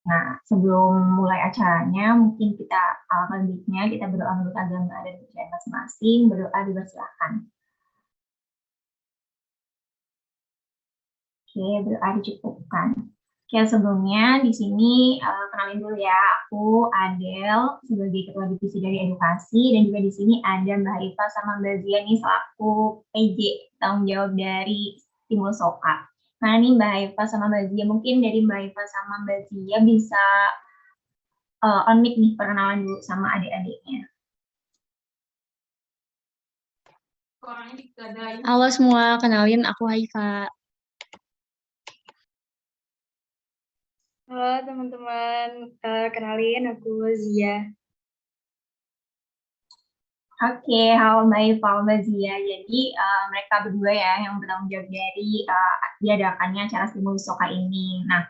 Nah, sebelum mulai acaranya, mungkin kita alangkah baiknya kita berdoa menurut agama dan kepercayaan masing-masing. Berdoa dipersilahkan. Oke, berdoa dicukupkan. Oke, sebelumnya di sini kenalin dulu ya, aku Adel sebagai Ketua Divisi dari Edukasi, dan juga di sini ada Mbak Rifa sama Mbak Zia nih selaku PJ, tanggung jawab dari Stimulus Soka. Nah nih Mbak Rifa sama Mbak Zia, mungkin dari Mbak Rifa sama Mbak Zia bisa on mic nih, perkenalan dulu sama adik-adiknya. Halo semua, kenalin aku Haifa. Halo teman-teman, kenalin aku Zia. Oke, halo Mbak Iva, Mbak Zia. Jadi mereka berdua ya yang bertanggung jawab dari diadakannya acara Stimulus Soka ini. Nah,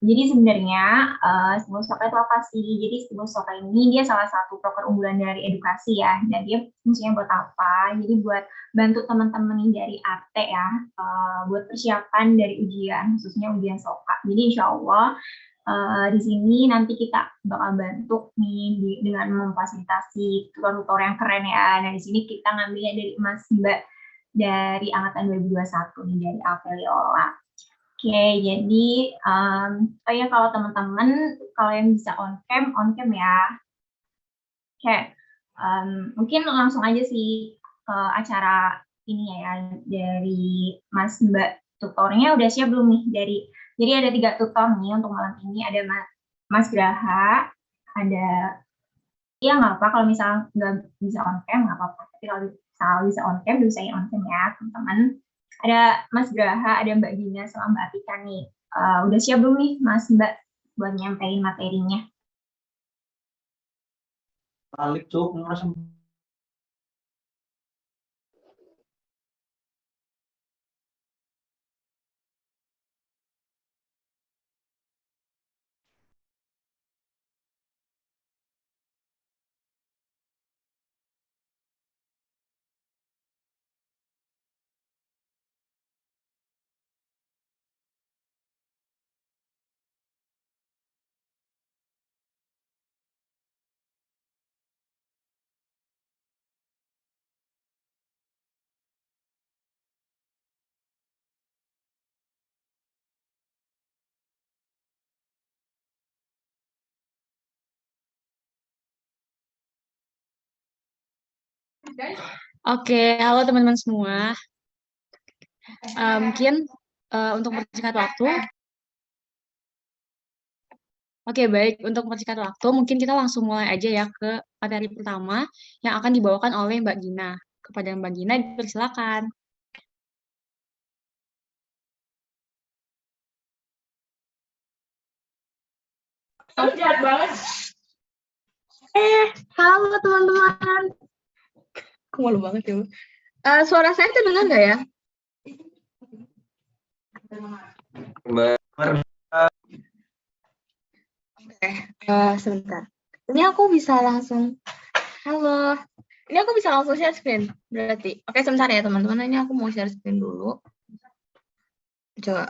jadi sebenarnya Stimulus Soka itu apa sih? Jadi Stimulus Soka ini dia salah satu proker unggulan dari edukasi ya. Dan dia fungsinya buat apa? Jadi buat bantu teman-teman nih dari AT ya, buat persiapan dari ujian, khususnya ujian Soka. Jadi insya Allah di sini nanti kita bakal bantu nih dengan memfasilitasi tutor-tutor yang keren ya. Nah, di sini kita ngambilnya dari Mas Mbak dari angkatan 2021 nih, dari Aveliola. Oke, jadi oh ya, kalau teman-teman kalau yang bisa on cam ya. Oke, mungkin langsung aja sih ke acara ini ya, dari Mas Mbak. Tutornya udah siap belum nih? Jadi ada 3 tutor nih untuk malam ini. Ada Mas Graha, ada, ya nggak apa kalau misalnya nggak bisa on cam nggak apa-apa. Tapi kalau bisa on cam, bisa on cam ya teman-teman. Ada Mas Graha, ada Mbak Gina sama Mbak Atika nih. Udah siap belum nih Mas Mbak buat nyampein materinya? Balik cuk, Oke, halo teman-teman semua. Mungkin untuk mempersingkat waktu, baik. Untuk mempersingkat waktu, mungkin kita langsung mulai aja ya ke materi pertama yang akan dibawakan oleh Mbak Gina. Kepada Mbak Gina, dipersilakan. Jahat banget. Halo teman-teman. Aku malu banget ya. Suara saya terdengar nggak ya? Oke, sebentar. Ini aku bisa langsung. Halo. Ini aku bisa langsung share screen, berarti. Oke, sebentar ya teman-teman. Ini aku mau share screen dulu. Coba.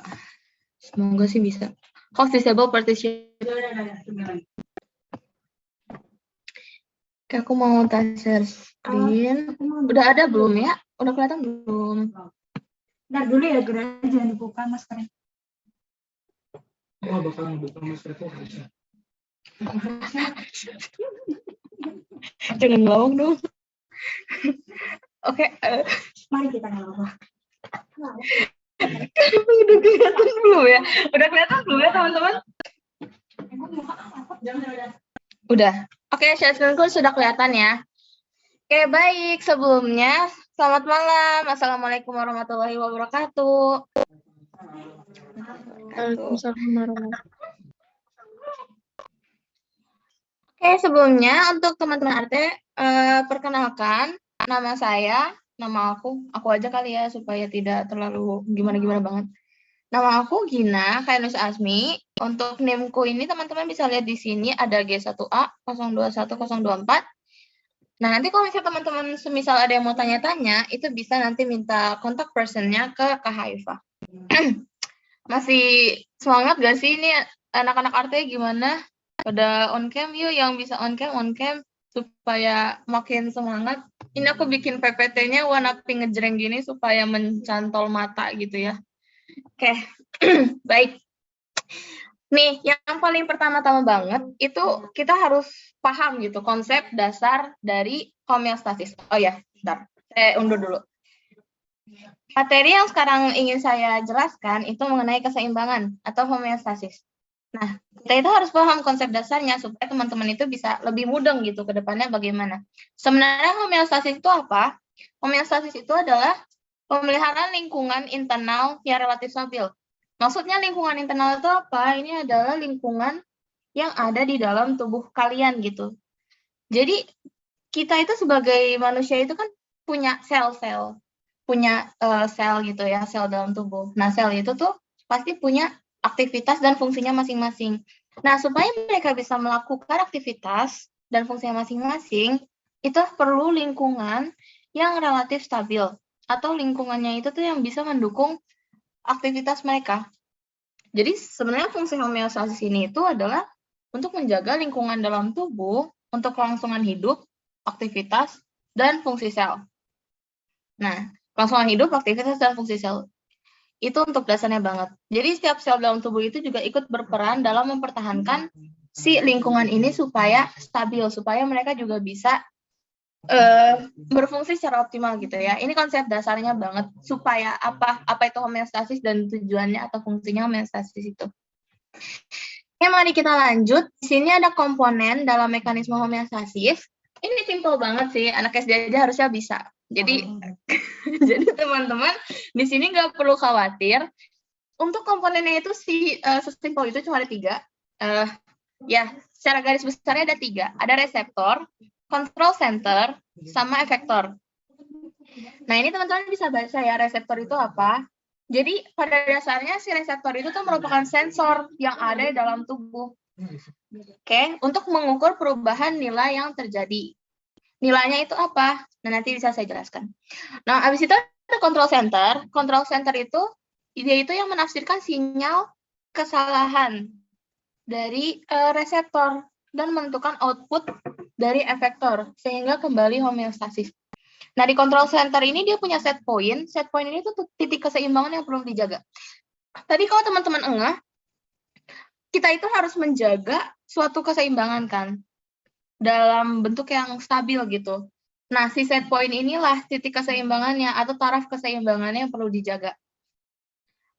Semoga sih bisa. Host disable participation. Oke, aku mau share screen. Udah ada belum ya? Udah kelihatan belum? Ntar dulu ya, gerak jangan dibuka maskernya. Oh, bakal ngebuka masker itu harusnya. Jangan ngomong dong. Oke, Mari kita ngobrol. udah kelihatan belum ya? Udah kelihatan belum ya teman-teman? Udah. Oke, share screen-ku sudah kelihatan ya. Oke, baik. Sebelumnya, selamat malam. Assalamualaikum warahmatullahi wabarakatuh. Oke, sebelumnya untuk teman-teman RT, perkenalkan nama saya, nama aku aja kali ya supaya tidak terlalu gimana-gimana banget. Nama aku Gina Kainus Asmi. Untuk NIM-ku ini teman-teman bisa lihat di sini ada G1A 021024. Nah, nanti kalau misalnya teman-teman semisal ada yang mau tanya-tanya, itu bisa nanti minta kontak personnya ke Kak Haifa. Masih semangat gak sih ini anak-anak arte gimana? Pada on cam yuk, yang bisa on cam supaya makin semangat. Ini aku bikin PPT-nya warna pink ngejreng gini supaya mencantol mata gitu ya. Oke, baik. Nih, yang paling pertama-tama banget itu kita harus paham gitu konsep dasar dari homeostasis. Oh ya, bentar. Saya undur dulu. Materi yang sekarang ingin saya jelaskan itu mengenai keseimbangan atau homeostasis. Nah, kita itu harus paham konsep dasarnya supaya teman-teman itu bisa lebih mudeng gitu ke depannya bagaimana. Sebenarnya homeostasis itu apa? Homeostasis itu adalah pemeliharaan lingkungan internal yang relatif stabil. Maksudnya lingkungan internal itu apa? Ini adalah lingkungan yang ada di dalam tubuh kalian gitu. Jadi kita itu sebagai manusia itu kan punya sel-sel, punya sel gitu ya, sel dalam tubuh. Nah, sel itu tuh pasti punya aktivitas dan fungsinya masing-masing. Nah, supaya mereka bisa melakukan aktivitas dan fungsinya masing-masing, itu perlu lingkungan yang relatif stabil. Atau lingkungannya itu tuh yang bisa mendukung aktivitas mereka. Jadi sebenarnya fungsi homeostasis ini itu adalah untuk menjaga lingkungan dalam tubuh untuk kelangsungan hidup, aktivitas, dan fungsi sel. Nah, kelangsungan hidup, aktivitas, dan fungsi sel itu untuk dasarnya banget. Jadi setiap sel dalam tubuh itu juga ikut berperan dalam mempertahankan si lingkungan ini supaya stabil, supaya mereka juga bisa berfungsi secara optimal gitu ya. Ini konsep dasarnya banget supaya apa itu homeostasis dan tujuannya atau fungsinya homeostasis itu. Oke, mari kita lanjut. Di sini ada komponen dalam mekanisme homeostasis. Ini simple banget sih, anak SD aja harusnya bisa. Jadi jadi teman-teman di sini nggak perlu khawatir. Untuk komponennya itu sesimpel itu cuma ada 3. Ya, secara garis besarnya ada 3. Ada reseptor, control center, sama efektor. Nah, ini teman-teman bisa baca ya, reseptor itu apa. Jadi, pada dasarnya si reseptor itu tuh merupakan sensor yang ada di dalam tubuh. Oke, untuk mengukur perubahan nilai yang terjadi. Nilainya itu apa? Nah, nanti bisa saya jelaskan. Nah, habis itu ada control center. Control center itu, dia itu yang menafsirkan sinyal kesalahan dari reseptor dan menentukan output dari efektor sehingga kembali homeostasis. Nah, di control center ini dia punya set point. Set point ini tuh titik keseimbangan yang perlu dijaga. Tadi kalau teman-teman engah, kita itu harus menjaga suatu keseimbangan kan dalam bentuk yang stabil gitu. Nah, si set point inilah titik keseimbangannya atau taraf keseimbangannya yang perlu dijaga.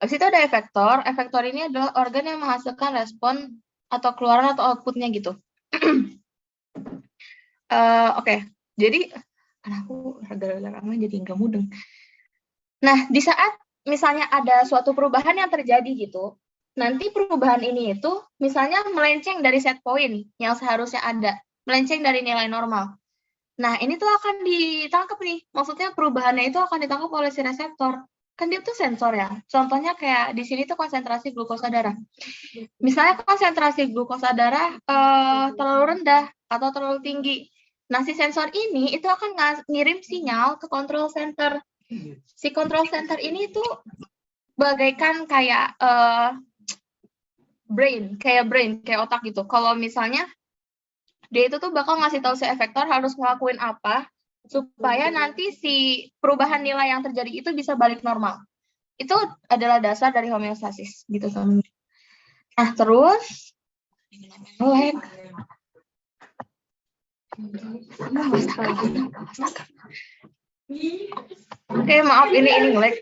Habis itu ada efektor. Efektor ini adalah organ yang menghasilkan respon atau keluaran atau outputnya gitu. Oke. Jadi, aku agak-agak lama jadi nggak mudeng. Nah, di saat misalnya ada suatu perubahan yang terjadi gitu, nanti perubahan ini itu misalnya melenceng dari set point yang seharusnya ada, melenceng dari nilai normal. Nah, ini tuh akan ditangkap nih. Maksudnya perubahannya itu akan ditangkap oleh si reseptor. Kan dia tuh sensor ya. Contohnya kayak di sini tuh konsentrasi glukosa darah. Misalnya konsentrasi glukosa darah terlalu rendah atau terlalu tinggi. Nah, si sensor ini itu akan ngirim sinyal ke control center. Si control center ini tuh bagaikan kayak brain, kayak otak gitu. Kalau misalnya dia itu tuh bakal ngasih tahu si efektor harus ngelakuin apa supaya nanti si perubahan nilai yang terjadi itu bisa balik normal. Itu adalah dasar dari homeostasis gitu teman-teman. Nah, terus Oke, maaf ini nge-lag.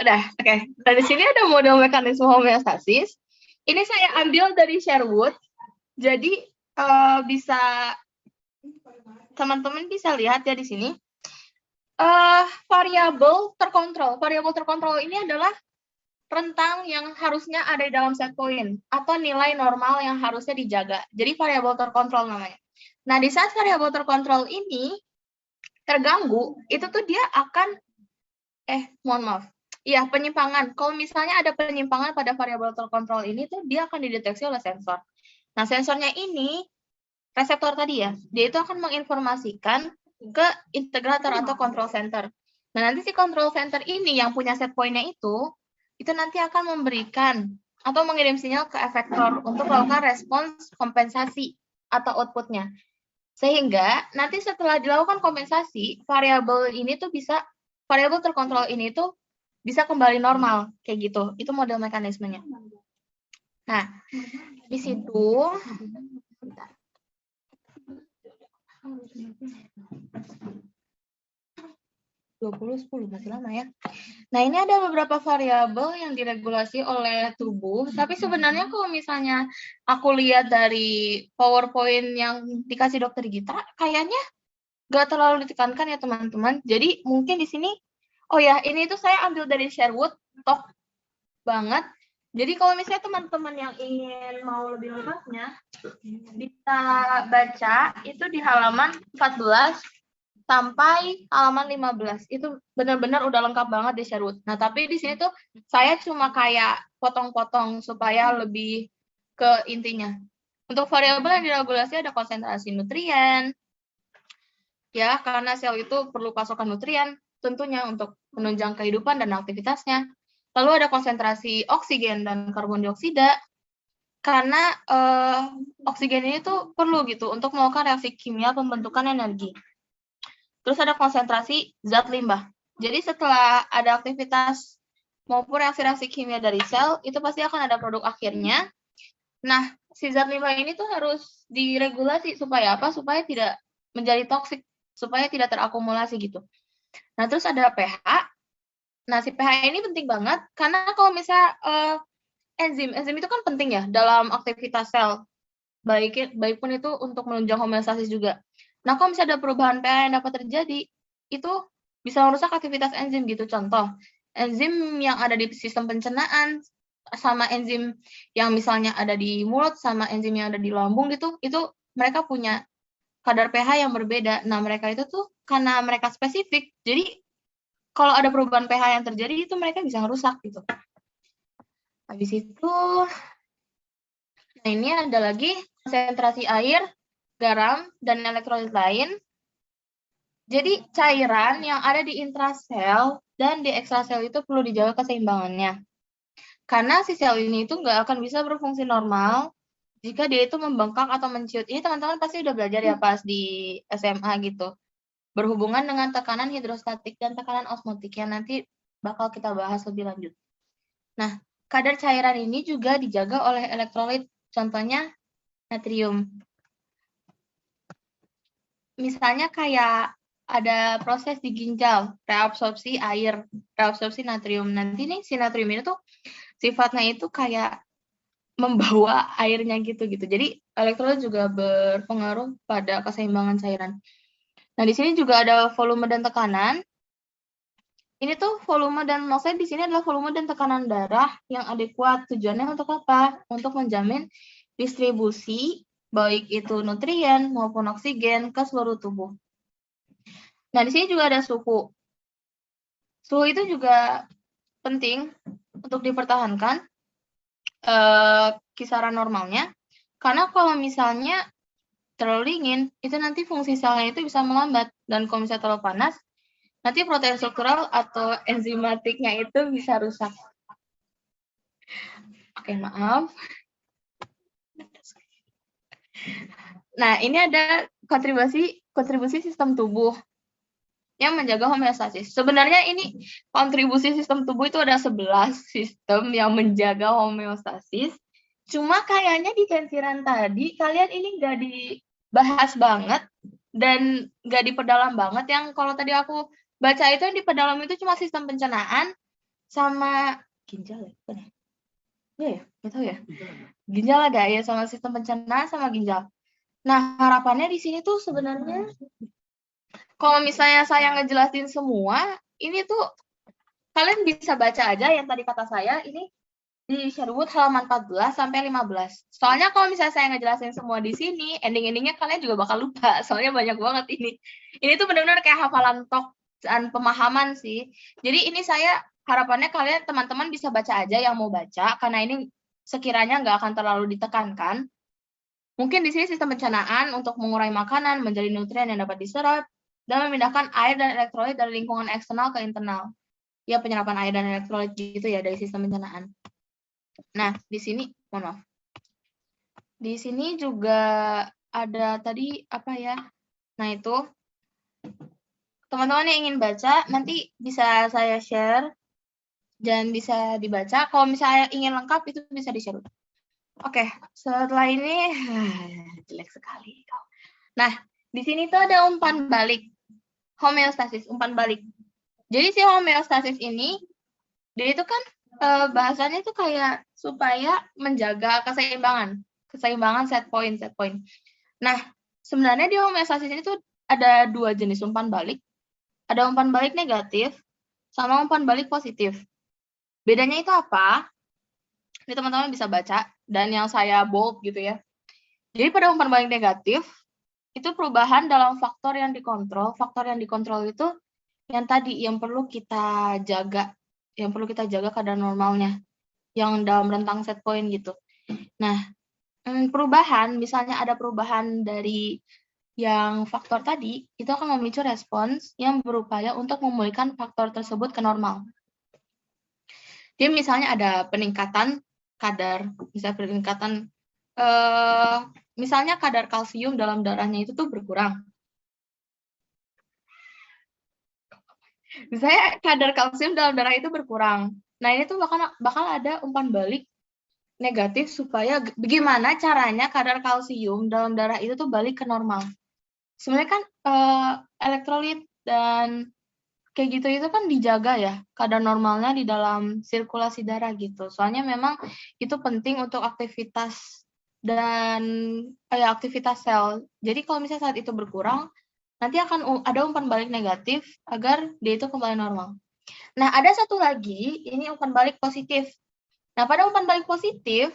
Udah, oke. Nah, di sini ada model mekanisme homeostasis. Ini saya ambil dari Sherwood. Jadi bisa teman-teman bisa lihat ya di sini. Variabel terkontrol. Variabel terkontrol ini adalah rentang yang harusnya ada di dalam set point atau nilai normal yang harusnya dijaga. Jadi variabel terkontrol namanya. Nah, di saat variabel terkontrol ini terganggu, itu tuh dia akan mohon maaf. Iya, penyimpangan. Kalau misalnya ada penyimpangan pada variabel terkontrol ini tuh dia akan dideteksi oleh sensor. Nah, sensornya ini reseptor tadi ya, dia itu akan menginformasikan ke integrator atau control center. Nah, nanti si control center ini yang punya set point-nya itu itu nanti akan memberikan atau mengirim sinyal ke efektor untuk melakukan respons kompensasi atau outputnya. Sehingga nanti setelah dilakukan kompensasi, variabel terkontrol ini tuh bisa kembali normal, kayak gitu. Itu model mekanismenya. Nah, di situ, bentar. 20-10 masih lama ya. Nah, ini ada beberapa variabel yang diregulasi oleh tubuh, tapi sebenarnya kalau misalnya aku lihat dari PowerPoint yang dikasih dokter Gita, kayaknya nggak terlalu ditekankan ya teman-teman. Jadi mungkin di sini, oh ya, ini tuh saya ambil dari Sherwood, top banget. Jadi kalau misalnya teman-teman yang ingin mau lebih lengkapnya, bisa baca itu di halaman 14 sampai halaman 15. Itu benar-benar udah lengkap banget di Sherwood. Nah, tapi di sini tuh saya cuma kayak potong-potong supaya lebih ke intinya. Untuk variabel yang diregulasi ada konsentrasi nutrien, ya, karena sel itu perlu pasokan nutrien tentunya untuk menunjang kehidupan dan aktivitasnya. Lalu ada konsentrasi oksigen dan karbon dioksida, karena oksigen ini tuh perlu gitu untuk melakukan reaksi kimia pembentukan energi. Terus ada konsentrasi zat limbah. Jadi setelah ada aktivitas maupun reaksi-reaksi kimia dari sel, itu pasti akan ada produk akhirnya. Nah, si zat limbah ini tuh harus diregulasi supaya apa? Supaya tidak menjadi toksik, supaya tidak terakumulasi gitu. Nah, terus ada pH. Nah, si pH ini penting banget karena kalau misalnya enzim itu kan penting ya dalam aktivitas sel. Baik pun itu untuk menunjang homeostasis juga. Nah, kalau misalnya ada perubahan pH yang dapat terjadi, itu bisa merusak aktivitas enzim gitu. Contoh, enzim yang ada di sistem pencernaan sama enzim yang misalnya ada di mulut sama enzim yang ada di lambung gitu, itu mereka punya kadar pH yang berbeda. Nah, mereka itu tuh karena mereka spesifik, jadi kalau ada perubahan pH yang terjadi itu mereka bisa merusak gitu. Habis itu, nah ini ada lagi konsentrasi air, garam, dan elektrolit lain. Jadi cairan yang ada di intrasel dan di ekstrasel itu perlu dijaga keseimbangannya. Karena si sel ini itu nggak akan bisa berfungsi normal jika dia itu membengkak atau menciut. Ini teman-teman pasti udah belajar ya pas di SMA gitu. Berhubungan dengan tekanan hidrostatik dan tekanan osmotik yang nanti bakal kita bahas lebih lanjut. Nah, kadar cairan ini juga dijaga oleh elektrolit, contohnya natrium. Misalnya kayak ada proses di ginjal, reabsorpsi air, reabsorpsi natrium. Nanti nih si natrium ini tuh sifatnya itu kayak membawa airnya gitu-gitu. Jadi elektrolit juga berpengaruh pada keseimbangan cairan. Nah, di sini juga ada volume dan tekanan. Ini tuh volume dan maksudnya di sini adalah volume dan tekanan darah yang adekuat. Tujuannya untuk apa? Untuk menjamin distribusi baik itu nutrien maupun oksigen ke seluruh tubuh. Nah, di sini juga ada suhu. Suhu itu juga penting untuk dipertahankan kisaran normalnya. Karena kalau misalnya terlalu dingin, itu nanti fungsi selnya itu bisa melambat. Dan kalau misalnya terlalu panas, nanti protein struktural atau enzimatiknya itu bisa rusak. Oke, maaf. Nah, ini ada kontribusi sistem tubuh yang menjaga homeostasis. Sebenarnya ini kontribusi sistem tubuh itu ada 11 sistem yang menjaga homeostasis. Cuma kayaknya di pensiran tadi, kalian ini nggak dibahas banget dan nggak diperdalam banget. Yang kalau tadi aku baca itu yang diperdalam itu cuma sistem pencernaan sama ginjal ya? Iya ya? Nggak tahu ya? Ginjal ada ya, sama sistem pencernaan sama ginjal. Nah, harapannya di sini tuh sebenarnya kalau misalnya saya ngejelasin semua, ini tuh kalian bisa baca aja yang tadi kata saya, ini di Sherwood halaman 14 sampai 15. Soalnya kalau misalnya saya ngejelasin semua di sini, ending-endingnya kalian juga bakal lupa, soalnya banyak banget ini. Ini tuh benar-benar kayak hafalan tok dan pemahaman sih. Jadi ini saya harapannya kalian teman-teman bisa baca aja yang mau baca, karena ini sekiranya nggak akan terlalu ditekankan. Mungkin di sini sistem pencernaan untuk mengurai makanan, menjadi nutrien yang dapat diserap, dan memindahkan air dan elektrolit dari lingkungan eksternal ke internal. ya penyerapan air dan elektrolit gitu ya dari sistem pencernaan. Nah, di sini mohon maaf. Di sini juga ada tadi apa ya? Nah, itu teman-teman yang ingin baca nanti bisa saya share dan bisa dibaca. Kalau misalnya ingin lengkap itu bisa di-share. Oke, setelah ini jelek sekali. Nah, di sini tuh ada umpan balik. Homeostasis, umpan balik. Jadi si homeostasis ini, dia itu kan bahasanya itu kayak supaya menjaga keseimbangan set point. Nah, sebenarnya di homeostasis ini tuh ada 2 jenis umpan balik. Ada umpan balik negatif sama umpan balik positif. Bedanya itu apa? Ini teman-teman bisa baca, dan yang saya bold gitu ya. Jadi pada umpan balik negatif, itu perubahan dalam faktor yang dikontrol. Faktor yang dikontrol itu yang tadi, yang perlu kita jaga kadar normalnya, yang dalam rentang set point gitu. Nah, perubahan, misalnya ada perubahan dari yang faktor tadi, itu akan memicu respons yang berupaya untuk memulihkan faktor tersebut ke normal. Jadi misalnya ada peningkatan kadar, misalnya kadar kalsium dalam darahnya itu tuh berkurang. Misalnya kadar kalsium dalam darah itu berkurang. Nah, ini tuh bakal ada umpan balik negatif supaya bagaimana caranya kadar kalsium dalam darah itu tuh balik ke normal. Sebenarnya kan elektrolit dan kayak gitu itu kan dijaga ya kadar normalnya di dalam sirkulasi darah gitu. Soalnya memang itu penting untuk aktivitas dan aktivitas sel. Jadi kalau misalnya saat itu berkurang, nanti akan ada umpan balik negatif agar dia itu kembali normal. Nah, ada satu lagi, ini umpan balik positif. Nah, pada umpan balik positif,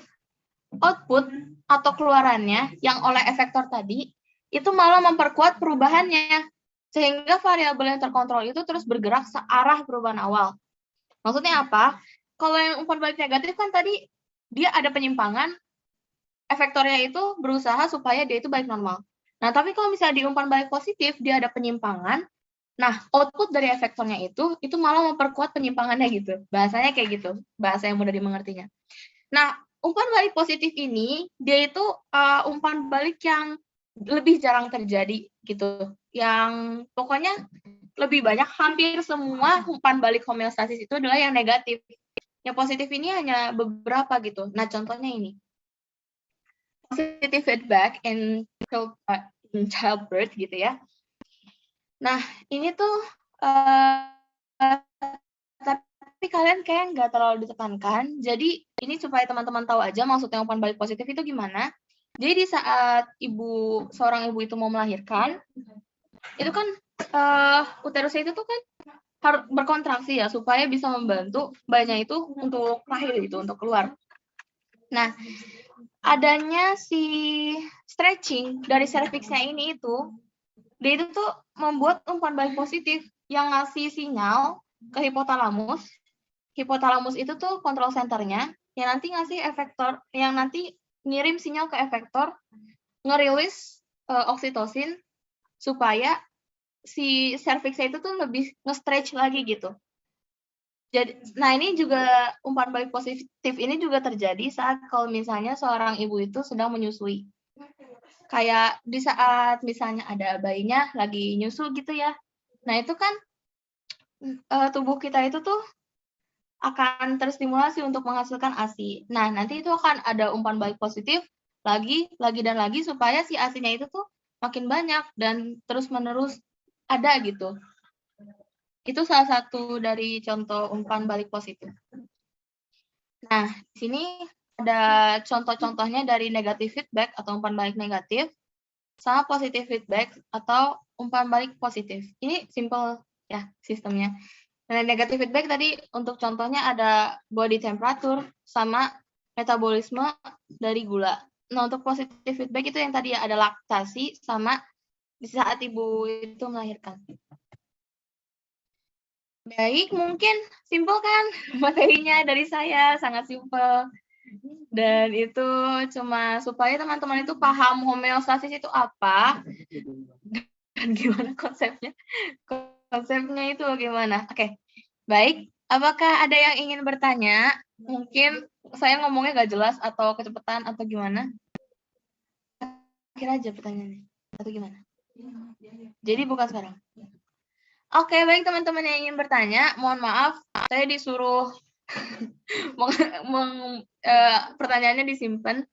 output atau keluarannya yang oleh efektor tadi, itu malah memperkuat perubahannya. Sehingga variabel yang terkontrol itu terus bergerak searah perubahan awal. Maksudnya apa? Kalau yang umpan balik negatif kan tadi, dia ada penyimpangan, efektornya itu berusaha supaya dia itu balik normal. Nah, tapi kalau misalnya di umpan balik positif, dia ada penyimpangan, nah, output dari efektornya itu malah memperkuat penyimpangannya gitu. Bahasanya kayak gitu, bahasa yang mudah dimengertinya. Nah, umpan balik positif ini, dia itu umpan balik yang lebih jarang terjadi gitu. Yang pokoknya lebih banyak, hampir semua umpan balik homeostasis itu adalah yang negatif. Yang positif ini hanya beberapa gitu. Nah, contohnya ini. Positive feedback in childbirth gitu ya. Nah, ini tuh tapi kalian kayak nggak terlalu ditekankan. Jadi ini supaya teman-teman tahu aja maksudnya umpan balik positif itu gimana. Jadi di saat seorang ibu itu mau melahirkan, itu kan uterusnya itu tuh kan harus berkontraksi ya supaya bisa membantu bayinya itu untuk lahir gitu, untuk keluar. Nah, adanya si stretching dari serviksnya ini dia itu tuh membuat umpan balik positif yang ngasih sinyal ke hipotalamus. Hipotalamus itu tuh kontrol centernya yang nanti ngasih efektor, yang nanti ngirim sinyal ke efektor, ngerilis oksitosin supaya si serviksnya itu tuh lebih nge-stretch lagi gitu. Jadi, nah ini juga umpan balik positif ini juga terjadi saat kalau misalnya seorang ibu itu sedang menyusui. Kayak di saat misalnya ada bayinya lagi nyusu gitu ya. Nah itu kan tubuh kita itu tuh akan terstimulasi untuk menghasilkan ASI. Nah nanti itu akan ada umpan balik positif lagi dan lagi supaya si ASI-nya itu tuh makin banyak dan terus-menerus ada gitu. Itu salah satu dari contoh umpan balik positif. Nah, di sini ada contoh-contohnya dari negative feedback atau umpan balik negatif, sama positive feedback atau umpan balik positif. Ini simple ya sistemnya. Nah, negative feedback tadi untuk contohnya ada body temperature sama metabolisme dari gula. Nah, untuk positive feedback itu yang tadi ya ada laktasi sama di saat ibu itu melahirkan. Baik, mungkin simpel kan materinya dari saya, sangat simpel. Dan itu cuma supaya teman-teman itu paham homeostasis itu apa dan gimana konsepnya. Konsepnya itu bagaimana. Oke, baik. Apakah ada yang ingin bertanya? Mungkin saya ngomongnya nggak jelas atau kecepatan atau gimana? Kira aja pertanyaannya. Atau gimana? Jadi bukan sekarang. Oke, baik teman-teman yang ingin bertanya, mohon maaf, saya disuruh pertanyaannya disimpan.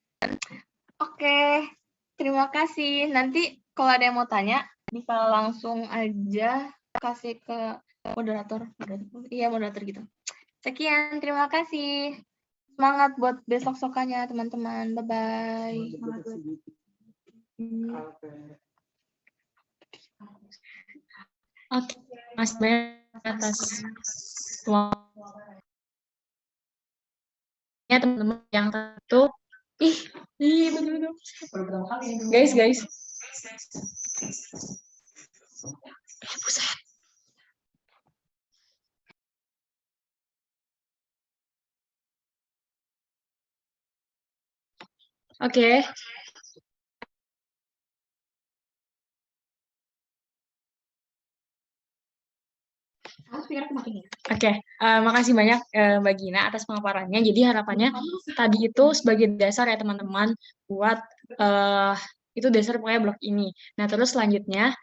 Oke, terima kasih. Nanti kalau ada yang mau tanya, bisa langsung aja kasih ke moderator. Iya, moderator gitu. Sekian, terima kasih. Semangat buat besok-sokannya, teman-teman. Bye-bye. Oke, Mas banyak atas waktunya teman-teman yang satu. Betul-betul. Guys. Buset. Oke. Oke, makasih banyak Mbak Gina atas pemaparannya. Jadi harapannya tadi itu sebagai dasar ya teman-teman buat itu dasar pokoknya blog ini. Nah terus selanjutnya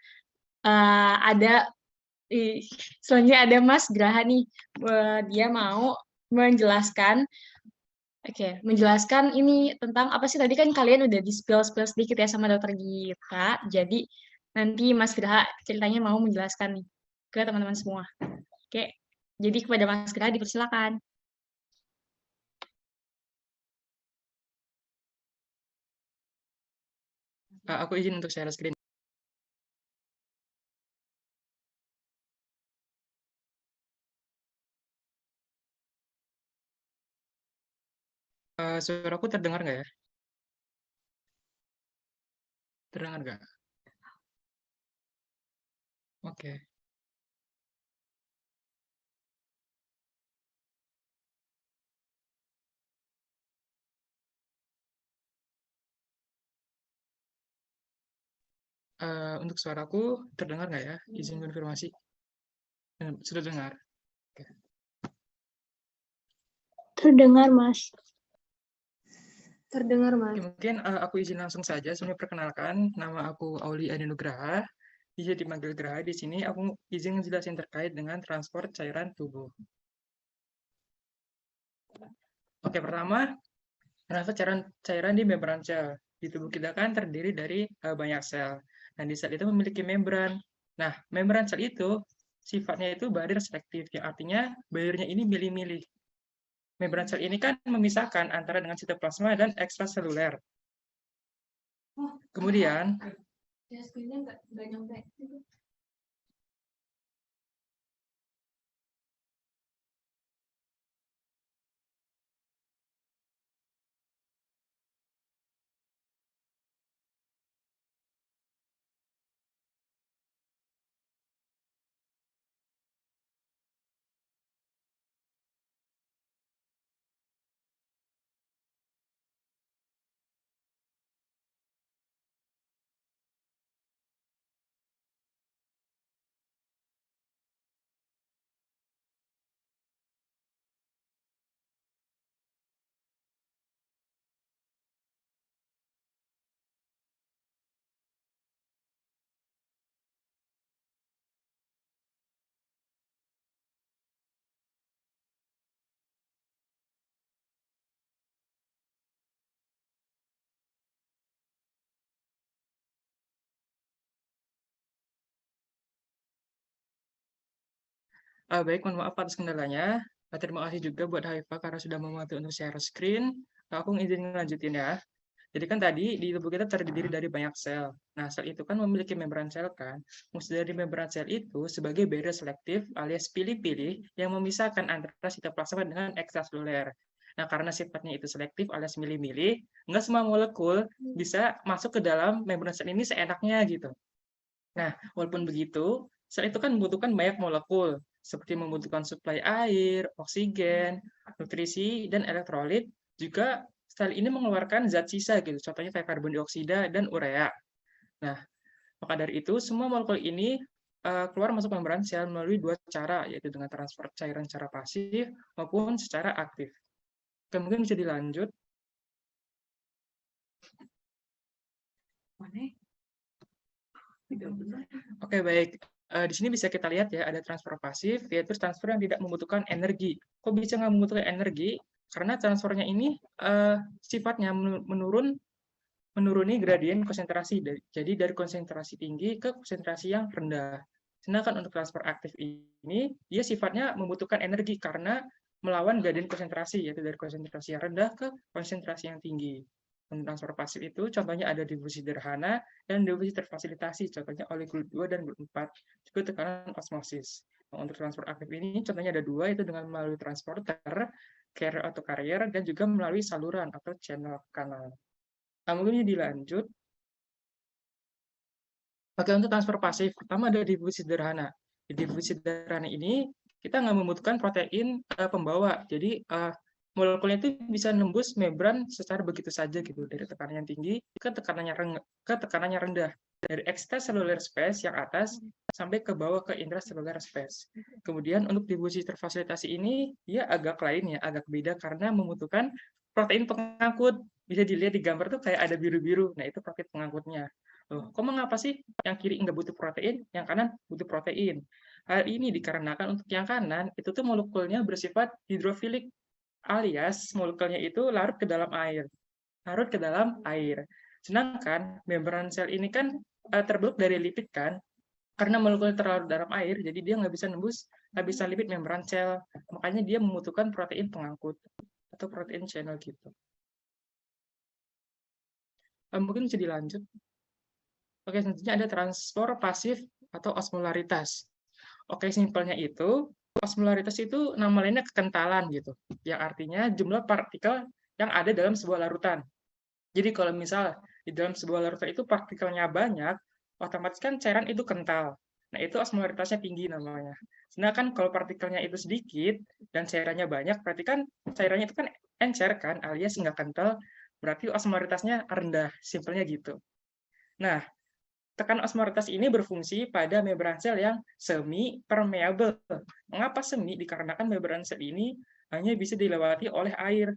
selanjutnya ada Mas Graha nih, dia mau menjelaskan. Oke, menjelaskan ini tentang apa sih tadi kan kalian udah di-spill sedikit ya sama Dokter Gita. Jadi nanti Mas Graha ceritanya mau menjelaskan nih ke teman-teman semua. Oke, jadi kepada Mas Graha dipersilakan. Aku izin untuk share screen. Suaraku terdengar nggak ya? Terdengar nggak? Oke. Untuk suaraku terdengar nggak ya? Izin konfirmasi. Sudah dengar? Oke. Terdengar, Mas. Oke, mungkin aku izin langsung saja. Sebelumnya perkenalkan, nama aku Auli Adinugraha. Bisa dipanggil Graha. Di sini aku izin menjelaskan terkait dengan transport cairan tubuh. Oke, pertama, transfer cairan di membran sel. Di tubuh kita kan terdiri dari banyak sel. Dan di sel itu memiliki membran. Nah, membran sel itu sifatnya itu barrier selektif, yang artinya barriernya ini milih-milih. Membran sel ini kan memisahkan antara dengan sitoplasma dan ekstraseluler. Kemudian, baik, mohon maaf atas kendalanya. Terima kasih juga buat Haifa karena sudah membantu untuk share screen. Aku izin lanjutin ya. Jadi kan tadi di tubuh kita terdiri dari banyak sel. Nah, sel itu kan memiliki membran sel kan. Fungsi dari membran sel itu sebagai barrier selektif alias pilih-pilih yang memisahkan antara sitoplasma dengan ekstraseluler. Nah, karena sifatnya itu selektif alias milih-milih, nggak semua molekul bisa masuk ke dalam membran sel ini seenaknya gitu. Nah, walaupun begitu, sel itu kan membutuhkan banyak molekul, seperti membutuhkan suplai air, oksigen, nutrisi, dan elektrolit. Juga sel ini mengeluarkan zat sisa gitu, contohnya kayak karbon dioksida dan urea. Nah, maka dari itu semua molekul ini keluar masuk membran sel melalui dua cara, yaitu dengan transfer cairan secara pasif maupun secara aktif. Oke, mungkin bisa dilanjut. Oke, baik. Di sini bisa kita lihat ya, ada transfer pasif, yaitu transfer yang tidak membutuhkan energi. Kok bisa nggak membutuhkan energi? Karena transfernya ini sifatnya menuruni gradien konsentrasi. Jadi dari konsentrasi tinggi ke konsentrasi yang rendah. Sedangkan untuk transfer aktif ini, dia sifatnya membutuhkan energi karena melawan gradien konsentrasi, yaitu dari konsentrasi yang rendah ke konsentrasi yang tinggi. Untuk transfer pasif itu, contohnya ada difusi sederhana dan difusi terfasilitasi, contohnya oleh GLUT 2 dan GLUT 4, juga tekanan osmosis. Nah, untuk transfer aktif ini, contohnya ada dua, yaitu dengan melalui transporter, carrier atau carrier, dan juga melalui saluran atau channel kanal. Nah, mungkin dilanjut. Oke, untuk transfer pasif, pertama ada difusi sederhana. Di difusi sederhana ini, kita nggak membutuhkan protein pembawa. Jadi, molekulnya itu bisa nembus membran secara begitu saja gitu, dari tekanan yang tinggi ke tekanannya rendah, dari extracellular space yang atas sampai ke bawah ke intracellular space. Kemudian untuk difusi terfasilitasi ini dia agak lain ya, agak beda karena membutuhkan protein pengangkut. Bisa dilihat di gambar tuh kayak ada biru-biru. Nah, itu protein pengangkutnya. Loh, kok mengapa sih yang kiri nggak butuh protein, yang kanan butuh protein? Hal ini dikarenakan untuk yang kanan itu tuh molekulnya bersifat hidrofilik, alias molekulnya itu larut ke dalam air. Larut ke dalam air. Sedangkan membran sel ini kan terbentuk dari lipid kan, karena molekul terlarut dalam air, jadi dia nggak bisa nembus lapisan lipid membran sel. Makanya dia membutuhkan protein pengangkut atau protein channel gitu. Mungkin bisa dilanjut. Oke, selanjutnya ada transfer pasif atau osmolaritas. Oke, simpelnya itu, osmolaritas itu nama lainnya kekentalan gitu, yang artinya jumlah partikel yang ada dalam sebuah larutan. Jadi kalau misal di dalam sebuah larutan itu partikelnya banyak, otomatis kan cairan itu kental. Nah, itu osmolaritasnya tinggi namanya. Sedangkan kalau partikelnya itu sedikit dan cairannya banyak, berarti kan cairannya itu kan encer kan, alias nggak kental, berarti osmolaritasnya rendah, simpelnya gitu. Nah, tekanan osmolaritas ini berfungsi pada membran sel yang semi permeable. Mengapa semi? Dikarenakan membran sel ini hanya bisa dilewati oleh air.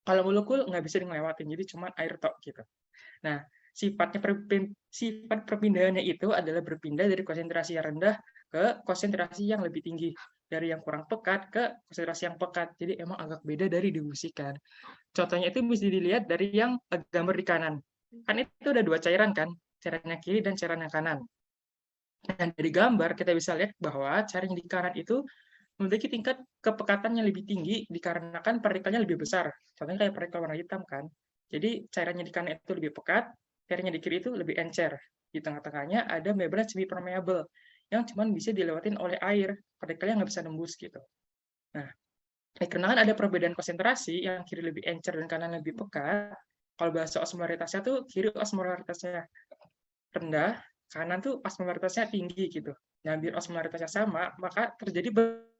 Kalau molekul nggak bisa dilewatin, jadi cuma air tok gitu. Nah, sifat perpindahannya itu adalah berpindah dari konsentrasi yang rendah ke konsentrasi yang lebih tinggi, dari yang kurang pekat ke konsentrasi yang pekat. Jadi emang agak beda dari difusikan. Contohnya itu bisa dilihat dari yang gambar di kanan. Kan itu ada dua cairan kan, cairan yang kiri dan cairan yang kanan. Dan dari gambar kita bisa lihat bahwa cairan yang di kanan itu memiliki tingkat kepekatan yang lebih tinggi dikarenakan partikelnya lebih besar. Contohnya kayak partikel warna hitam kan. Jadi cairannya di kanan itu lebih pekat, cairannya di kiri itu lebih encer. Di tengah-tengahnya ada membran semi permeable yang cuma bisa dilewatin oleh air, partikelnya nggak bisa nembus gitu. Nah, dikarenakan ada perbedaan konsentrasi, yang kiri lebih encer dan kanan lebih pekat, kalau bahasa osmolaritasnya tuh kiri osmolaritasnya rendah, kanan tuh osmolaritasnya tinggi gitu. Nah, biar osmolaritasnya sama, maka terjadi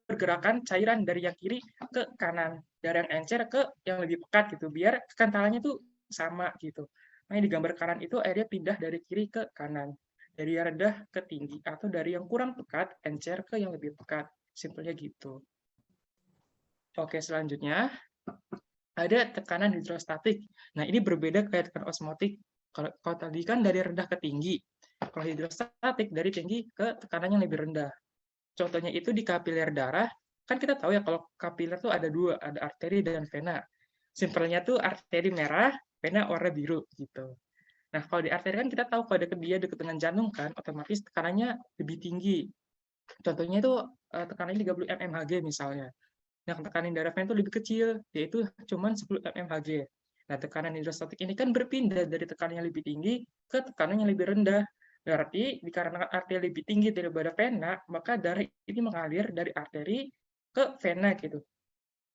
pergerakan cairan dari yang kiri ke kanan, dari yang encer ke yang lebih pekat gitu, biar kekentalannya tuh sama gitu. Nah, di gambar kanan itu airnya pindah dari kiri ke kanan, dari yang rendah ke tinggi, atau dari yang kurang pekat, encer ke yang lebih pekat. Simpelnya gitu. Oke, selanjutnya ada tekanan hidrostatik. Nah, ini berbeda kayak tekanan osmotik. Kalau tadi kan dari rendah ke tinggi. Kalau hidrostatik dari tinggi ke tekanan yang lebih rendah. Contohnya itu di kapiler darah, kan kita tahu ya kalau kapiler tuh ada dua, ada arteri dan vena. Simpelnya tuh arteri merah, vena warna biru gitu. Nah, kalau di arteri kan kita tahu kalau dia dekat dengan jantung kan, otomatis tekanannya lebih tinggi. Contohnya itu tekanannya 30 mmHg misalnya. Nah, tekanan darah vena itu lebih kecil, yaitu cuma 10 mmHg. Nah, tekanan hidrostatik ini kan berpindah dari tekanan yang lebih tinggi ke tekanan yang lebih rendah. Berarti dikarenakan arteri lebih tinggi daripada vena, maka darah ini mengalir dari arteri ke vena gitu.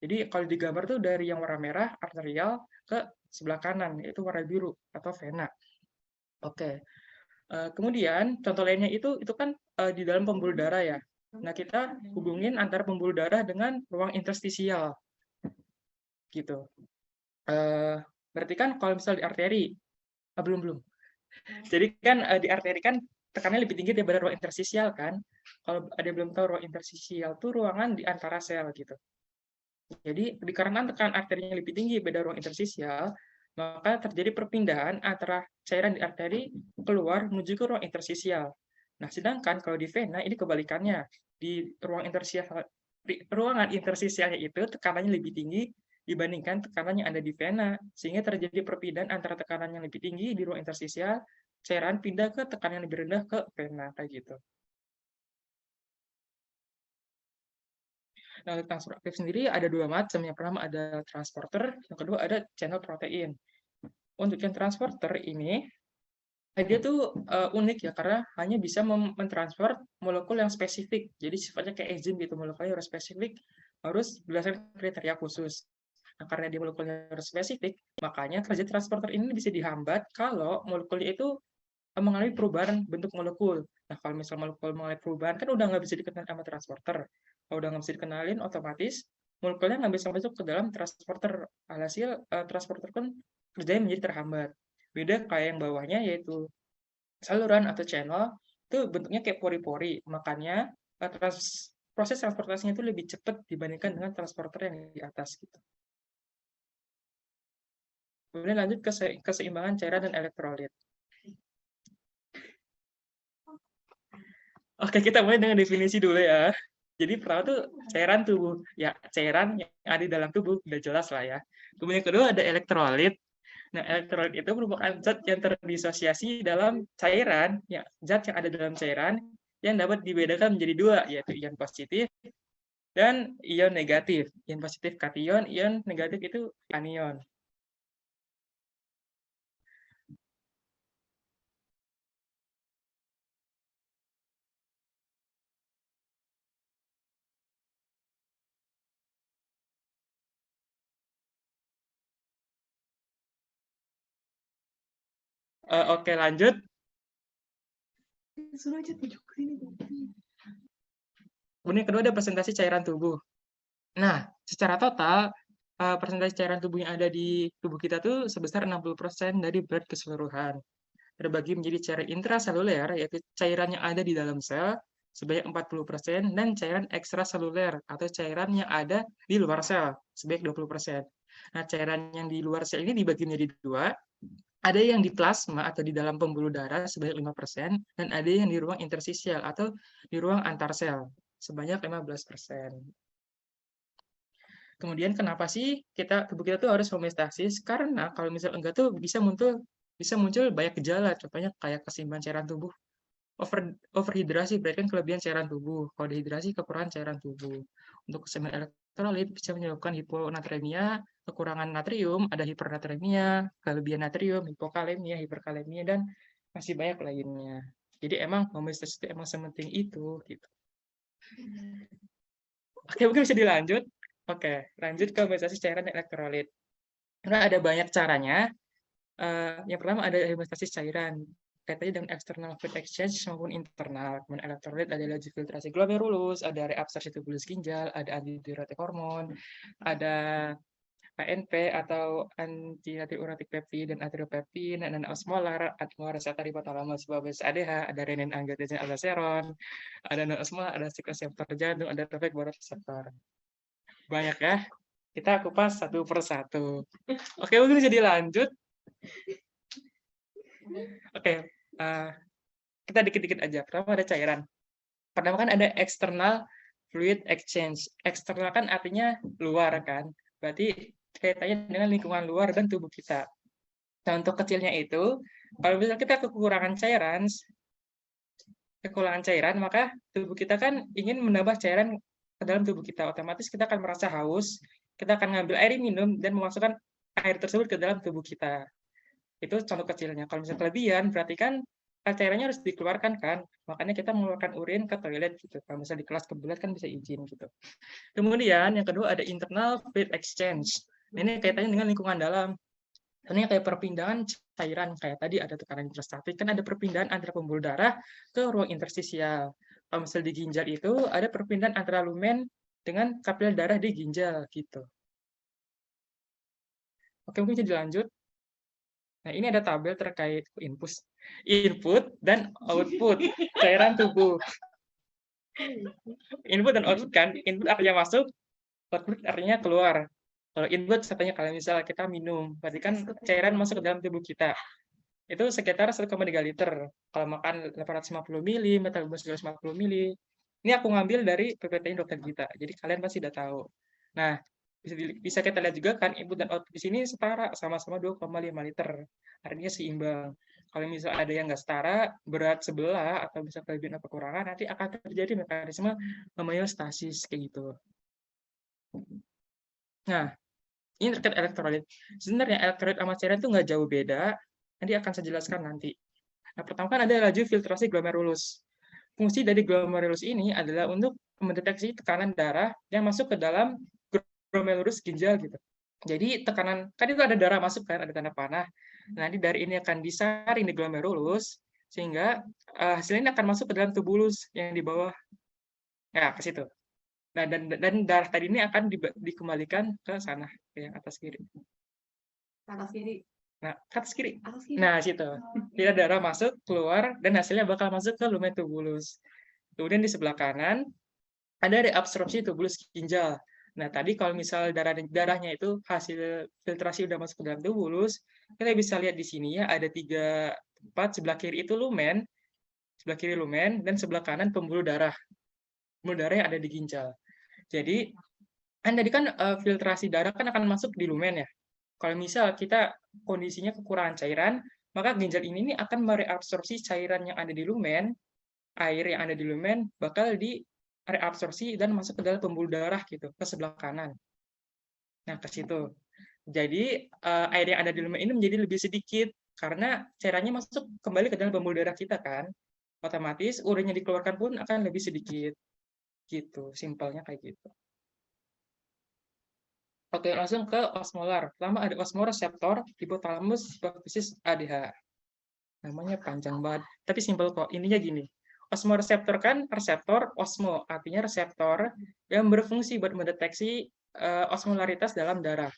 Jadi kalau digambar tuh dari yang warna merah arterial ke sebelah kanan, yaitu warna biru atau vena. Oke. Kemudian contoh lainnya itu kan di dalam pembuluh darah ya. Nah, kita hubungin antara pembuluh darah dengan ruang interstisial. Gitu. Berarti kan kalau misal di arteri, belum. Jadi kan di arteri kan tekanannya lebih tinggi daripada ruang interstisial kan. Kalau ada yang belum tahu, ruang interstisial itu ruangan di antara sel gitu. Jadi dikarenakan tekanan arterinya lebih tinggi pada ruang interstisial, maka terjadi perpindahan antara cairan di arteri keluar menuju ke ruang interstisial. Nah, sedangkan kalau di vena ini kebalikannya. Di ruangan interstisialnya itu tekanannya lebih tinggi dibandingkan tekanan yang ada di vena, sehingga terjadi perpindahan antara tekanan yang lebih tinggi di ruang interstisial, cairan pindah ke tekanan yang lebih rendah ke vena kayak gitu. Nah, untuk transporter aktif sendiri ada dua macam. Yang pertama ada transporter, yang kedua ada channel protein. Untuk yang transporter ini, dia tuh unik ya, karena hanya bisa mentransfer molekul yang spesifik. Jadi sifatnya kayak enzim gitu, molekulnya harus spesifik, harus berdasarkan kriteria khusus. Nah, karena dia molekulnya harus spesifik, makanya kerja transporter ini bisa dihambat kalau molekulnya itu mengalami perubahan bentuk molekul. Nah, kalau misalnya molekul mengalami perubahan, kan udah nggak bisa dikenal sama transporter. Kalau udah nggak bisa dikenalin, otomatis molekulnya nggak bisa masuk ke dalam transporter. Alhasil, transporter kan kerjanya menjadi terhambat. Beda kayak yang bawahnya, yaitu saluran atau channel, itu bentuknya kayak pori-pori. Makanya, proses transportasinya itu lebih cepat dibandingkan dengan transporter yang di atas. Gitu. Kemudian lanjut ke keseimbangan cairan dan elektrolit. Oke, kita mulai dengan definisi dulu ya. Jadi pertama tuh cairan tubuh. Ya, cairan yang ada di dalam tubuh, udah jelas lah ya. Kemudian kedua ada elektrolit. Nah, elektrolit itu merupakan zat yang terdisosiasi dalam cairan, ya, zat yang ada dalam cairan yang dapat dibedakan menjadi dua, yaitu ion positif dan ion negatif. Ion positif kation, ion negatif itu anion. Oke, lanjut. Kemudian kedua ada presentasi cairan tubuh. Nah, secara total, presentasi cairan tubuh yang ada di tubuh kita tuh sebesar 60% dari berat keseluruhan. Terbagi menjadi cairan intraseluler, yaitu cairan yang ada di dalam sel, sebanyak 40%, dan cairan ekstraseluler, atau cairan yang ada di luar sel, sebanyak 20%. Nah, cairan yang di luar sel ini dibagi menjadi dua, ada yang di plasma atau di dalam pembuluh darah sebanyak 5%, dan ada yang di ruang interstisial atau di ruang antar sel sebanyak 15%. Kemudian kenapa sih tubuh kita tuh harus homeostasis? Karena kalau misalnya enggak tuh bisa muncul banyak gejala, contohnya kayak keseimbangan cairan tubuh. Overhidrasi berarti kan kelebihan cairan tubuh. Kalau dehidrasi kekurangan cairan tubuh. Untuk keseimbangan elektrolit bisa menyebabkan hiponatremia, kekurangan natrium, ada hipernatremia, kelebihan natrium, hipokalemia, hiperkalemia, dan masih banyak lainnya. Jadi emang homeostasis itu emang sepenting itu gitu. Oke, mungkin bisa dilanjut. Oke, lanjut ke homeostasis cairan dan elektrolit. Karena ada banyak caranya. Yang pertama ada homeostasis cairan. Kaitannya dengan external fluid exchange maupun internal. Kemudian elektrolit ada laju filtrasi glomerulus, ada reabsorpsi tubulus ginjal, ada antidiuretik hormon, ada ANP atau antinatriuretik peptid dan atriopeptin, dan osmolar, reseptor hipotalamus babes ADH, ada renin angiotensin aldosteron, ada non-osmolar, ada reseptor jantung, ada refleks baroreseptor. Banyak ya. Kita kupas satu per satu. Oke, mungkin bisa dilanjut. Oke, kita dikit-dikit aja. Pertama ada cairan. Pertama kan ada external fluid exchange. Eksternal kan artinya luar kan. Berarti kaitannya dengan lingkungan luar dan tubuh kita. Nah, untuk kecilnya itu, kalau misalnya kita kekurangan cairan, maka tubuh kita kan ingin menambah cairan ke dalam tubuh kita. Otomatis kita akan merasa haus, kita akan ngambil air minum dan memasukkan air tersebut ke dalam tubuh kita. Itu contoh kecilnya. Kalau misalnya kelebihan, berarti kan cairannya harus dikeluarkan kan. Makanya kita mengeluarkan urin ke toilet gitu. Kalau misalnya di kelas kebelet kan bisa izin gitu. Kemudian yang kedua ada internal fluid exchange. Ini kaitannya dengan lingkungan dalam. Ini kayak perpindahan cairan. Kayak tadi ada tekanan intrastatik, kan ada perpindahan antara pembuluh darah ke ruang interstisial. Kalau misalnya di ginjal itu ada perpindahan antara lumen dengan kapiler darah di ginjal gitu. Oke, mungkin bisa dilanjut. Nah, ini ada tabel terkait input dan output cairan tubuh. Input dan output kan, input artinya masuk, output artinya keluar. Kalau input contohnya kalau misalnya kita minum, berarti kan cairan masuk ke dalam tubuh kita. Itu sekitar 1,3 liter. Kalau makan 850 ml, metabolisme 250 ml. Ini aku ngambil dari PPT dokter Gita. Jadi kalian pasti udah tahu. Nah, bisa kita lihat juga kan input dan output di sini setara, sama-sama 2,5 liter. Artinya seimbang. Kalau misalnya ada yang nggak setara, berat sebelah atau bisa kelebihan atau kekurangan, nanti akan terjadi mekanisme homeostasis kayak gitu. Nah, ini terkait elektrolit. Sebenarnya elektrolit sama cairan itu nggak jauh beda. Nanti akan saya jelaskan nanti. Nah, pertama kan ada laju filtrasi glomerulus. Fungsi dari glomerulus ini adalah untuk mendeteksi tekanan darah yang masuk ke dalam glomerulus ginjal gitu. Jadi tekanan, kan itu ada darah masuk kan, ada tanda panah. Nanti dari ini akan disaring di glomerulus, sehingga hasilnya ini akan masuk ke dalam tubulus yang di bawah. Ya, ke situ. Nah, dan darah tadi ini akan dikembalikan ke sana, ke yang atas kiri. Atas kiri. Nah, ke atas kiri. Atas kiri. Nah, situ. Tidak darah masuk, keluar, dan hasilnya bakal masuk ke lumen tubulus. Kemudian di sebelah kanan, ada reabsorpsi tubulus ginjal. Nah, tadi kalau misal darahnya itu hasil filtrasi udah masuk ke dalam tubulus, kita bisa lihat di sini ya, ada 3 tempat, sebelah kiri itu lumen, sebelah kiri lumen, dan sebelah kanan pembuluh darah. Pembuluh darah yang ada di ginjal. Jadi, kan tadi kan filtrasi darah kan akan masuk di lumen ya. Kalau misal kita kondisinya kekurangan cairan, maka ginjal ini akan mereabsorpsi cairan yang ada di lumen, air yang ada di lumen bakal direabsorpsi dan masuk ke dalam pembuluh darah gitu, ke sebelah kanan. Nah, ke situ. Jadi air yang ada di lumen ini menjadi lebih sedikit karena cairannya masuk kembali ke dalam pembuluh darah kita kan. Otomatis urin yang dikeluarkan pun akan lebih sedikit. Gitu, simpelnya kayak gitu. Oke, langsung ke osmolar. Pertama ada osmoreseptor, hipotalamus, hipofisis, ADH. Namanya panjang banget, tapi simpel kok. Ininya gini. Osmoreseptor kan reseptor, osmo, artinya reseptor yang berfungsi buat mendeteksi osmolaritas dalam darah.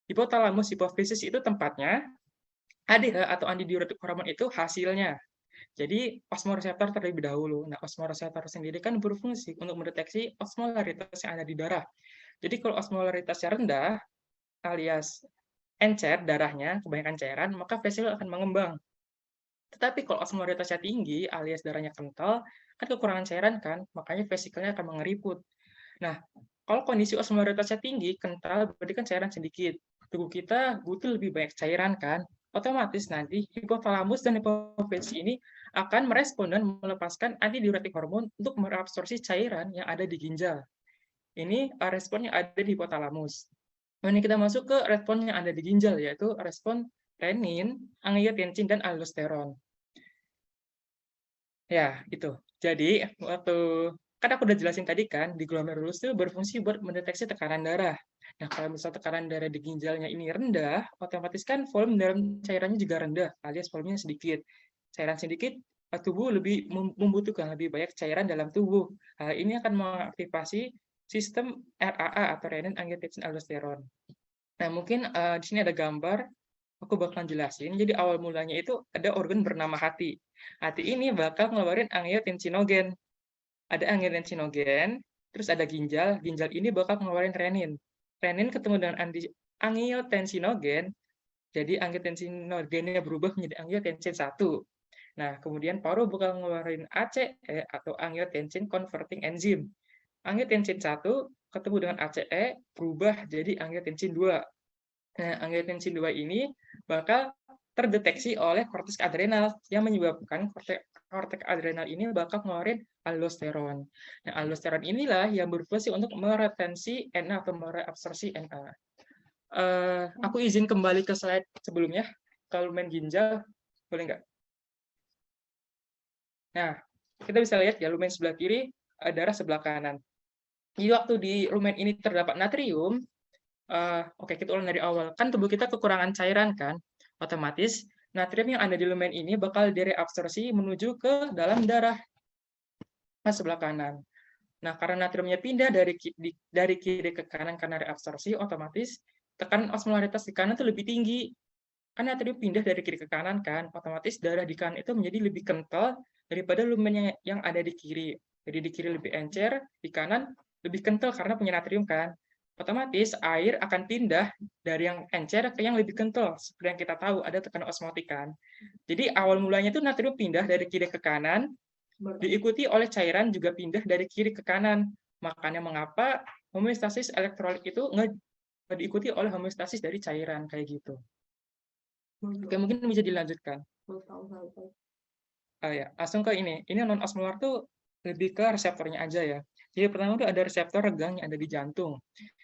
Hipotalamus, hipofisis itu tempatnya, ADH atau antidiuretik hormon itu hasilnya. Jadi osmoreseptor terlebih dahulu. Nah, osmoreseptor sendiri kan berfungsi untuk mendeteksi osmolaritas yang ada di darah. Jadi kalau osmolaritasnya rendah, alias encer darahnya, kebanyakan cairan, maka vesikel akan mengembang. Tetapi kalau osmolaritasnya tinggi, alias darahnya kental, kan kekurangan cairan kan, makanya vesikelnya akan mengeriput. Nah, kalau kondisi osmolaritasnya tinggi, kental, berarti kan cairan sedikit. Tubuh kita butuh lebih banyak cairan kan, otomatis nanti hipotalamus dan hipofisis ini akan merespon dan melepaskan antidiuretik hormon untuk mereabsorpsi cairan yang ada di ginjal. Ini respon yang ada di hipotalamus. Nah, ini kita masuk ke respon yang ada di ginjal, yaitu respon renin, angiotensin, dan aldosteron. Ya, itu. Jadi, kan aku udah jelasin tadi kan, di glomerulus itu berfungsi buat mendeteksi tekanan darah. Nah, kalau misal tekanan darah di ginjalnya ini rendah, otomatis kan volume dalam cairannya juga rendah, alias volumenya sedikit. Cairan sedikit, tubuh lebih membutuhkan lebih banyak cairan dalam tubuh. Hal ini akan mengaktifasi sistem RAA atau renin, angiotensin, aldosteron. Nah, mungkin di sini ada gambar, aku bakalan jelasin. Jadi awal mulanya itu ada organ bernama hati. Hati ini bakal ngeluarin angiotensinogen. Ada angiotensinogen, terus ada ginjal. Ginjal ini bakal ngeluarin renin. Renin ketemu dengan angiotensinogen, jadi angiotensinogennya berubah menjadi angiotensin 1. Nah, kemudian paru bakal ngeluarin ACE atau angiotensin converting enzyme. Angiotensin 1 ketemu dengan ACE berubah jadi angiotensin 2. Nah, angiotensin 2 ini bakal terdeteksi oleh korteks adrenal yang menyebabkan korteks adrenal ini bakal ngeluarin aldosteron. Nah, aldosteron inilah yang berfungsi untuk meretensi Na atau mereabsorpsi Na. Aku izin kembali ke slide sebelumnya, ke lumen ginjal, boleh nggak? Nah, kita bisa lihat ya, lumen sebelah kiri, darah sebelah kanan. Jadi waktu di lumen ini terdapat natrium, oke, kita ulang dari awal. Kan tubuh kita kekurangan cairan kan, otomatis natrium yang ada di lumen ini bakal direabsorpsi menuju ke dalam darah sebelah kanan. Nah, karena natriumnya pindah dari kiri ke kanan karena reabsorpsi, otomatis tekanan osmolaritas di kanan itu lebih tinggi kan natrium pindah dari kiri ke kanan kan, otomatis darah di kanan itu menjadi lebih kental daripada lumen yang ada di kiri. Jadi di kiri lebih encer, di kanan lebih kental karena punya natrium kan. Otomatis air akan pindah dari yang encer ke yang lebih kental. Seperti yang kita tahu ada tekanan osmotik kan. Jadi awal mulanya itu natrium pindah dari kiri ke kanan, diikuti oleh cairan juga pindah dari kiri ke kanan. Makanya mengapa homeostasis elektrolit itu diikuti oleh homeostasis dari cairan kayak gitu. Oke, mungkin bisa dilanjutkan. Ya, langsung ke ini. Ini non osmolar tuh lebih ke reseptornya aja ya. Jadi pertama tuh ada reseptor regang yang ada di jantung.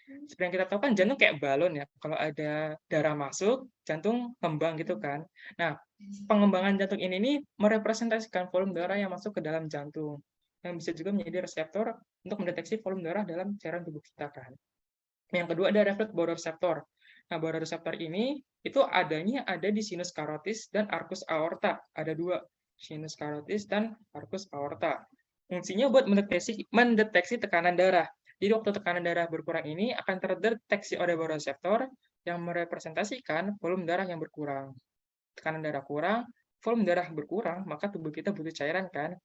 Seperti yang kita tahu kan jantung kayak balon ya. Kalau ada darah masuk, jantung kembang gitu kan. Nah, pengembangan jantung ini nih merepresentasikan volume darah yang masuk ke dalam jantung. Yang bisa juga menjadi reseptor untuk mendeteksi volume darah dalam cairan tubuh kita kan. Yang kedua ada refleks baroreseptor. Nah, baroreseptor ini itu adanya ada di sinus karotis dan arcus aorta. Ada dua, sinus karotis dan arcus aorta. Fungsinya buat mendeteksi tekanan darah. Jadi waktu tekanan darah berkurang ini akan terdeteksi oleh baroreseptor yang merepresentasikan volume darah yang berkurang. Tekanan darah kurang, volume darah berkurang, maka tubuh kita butuh cairan kan.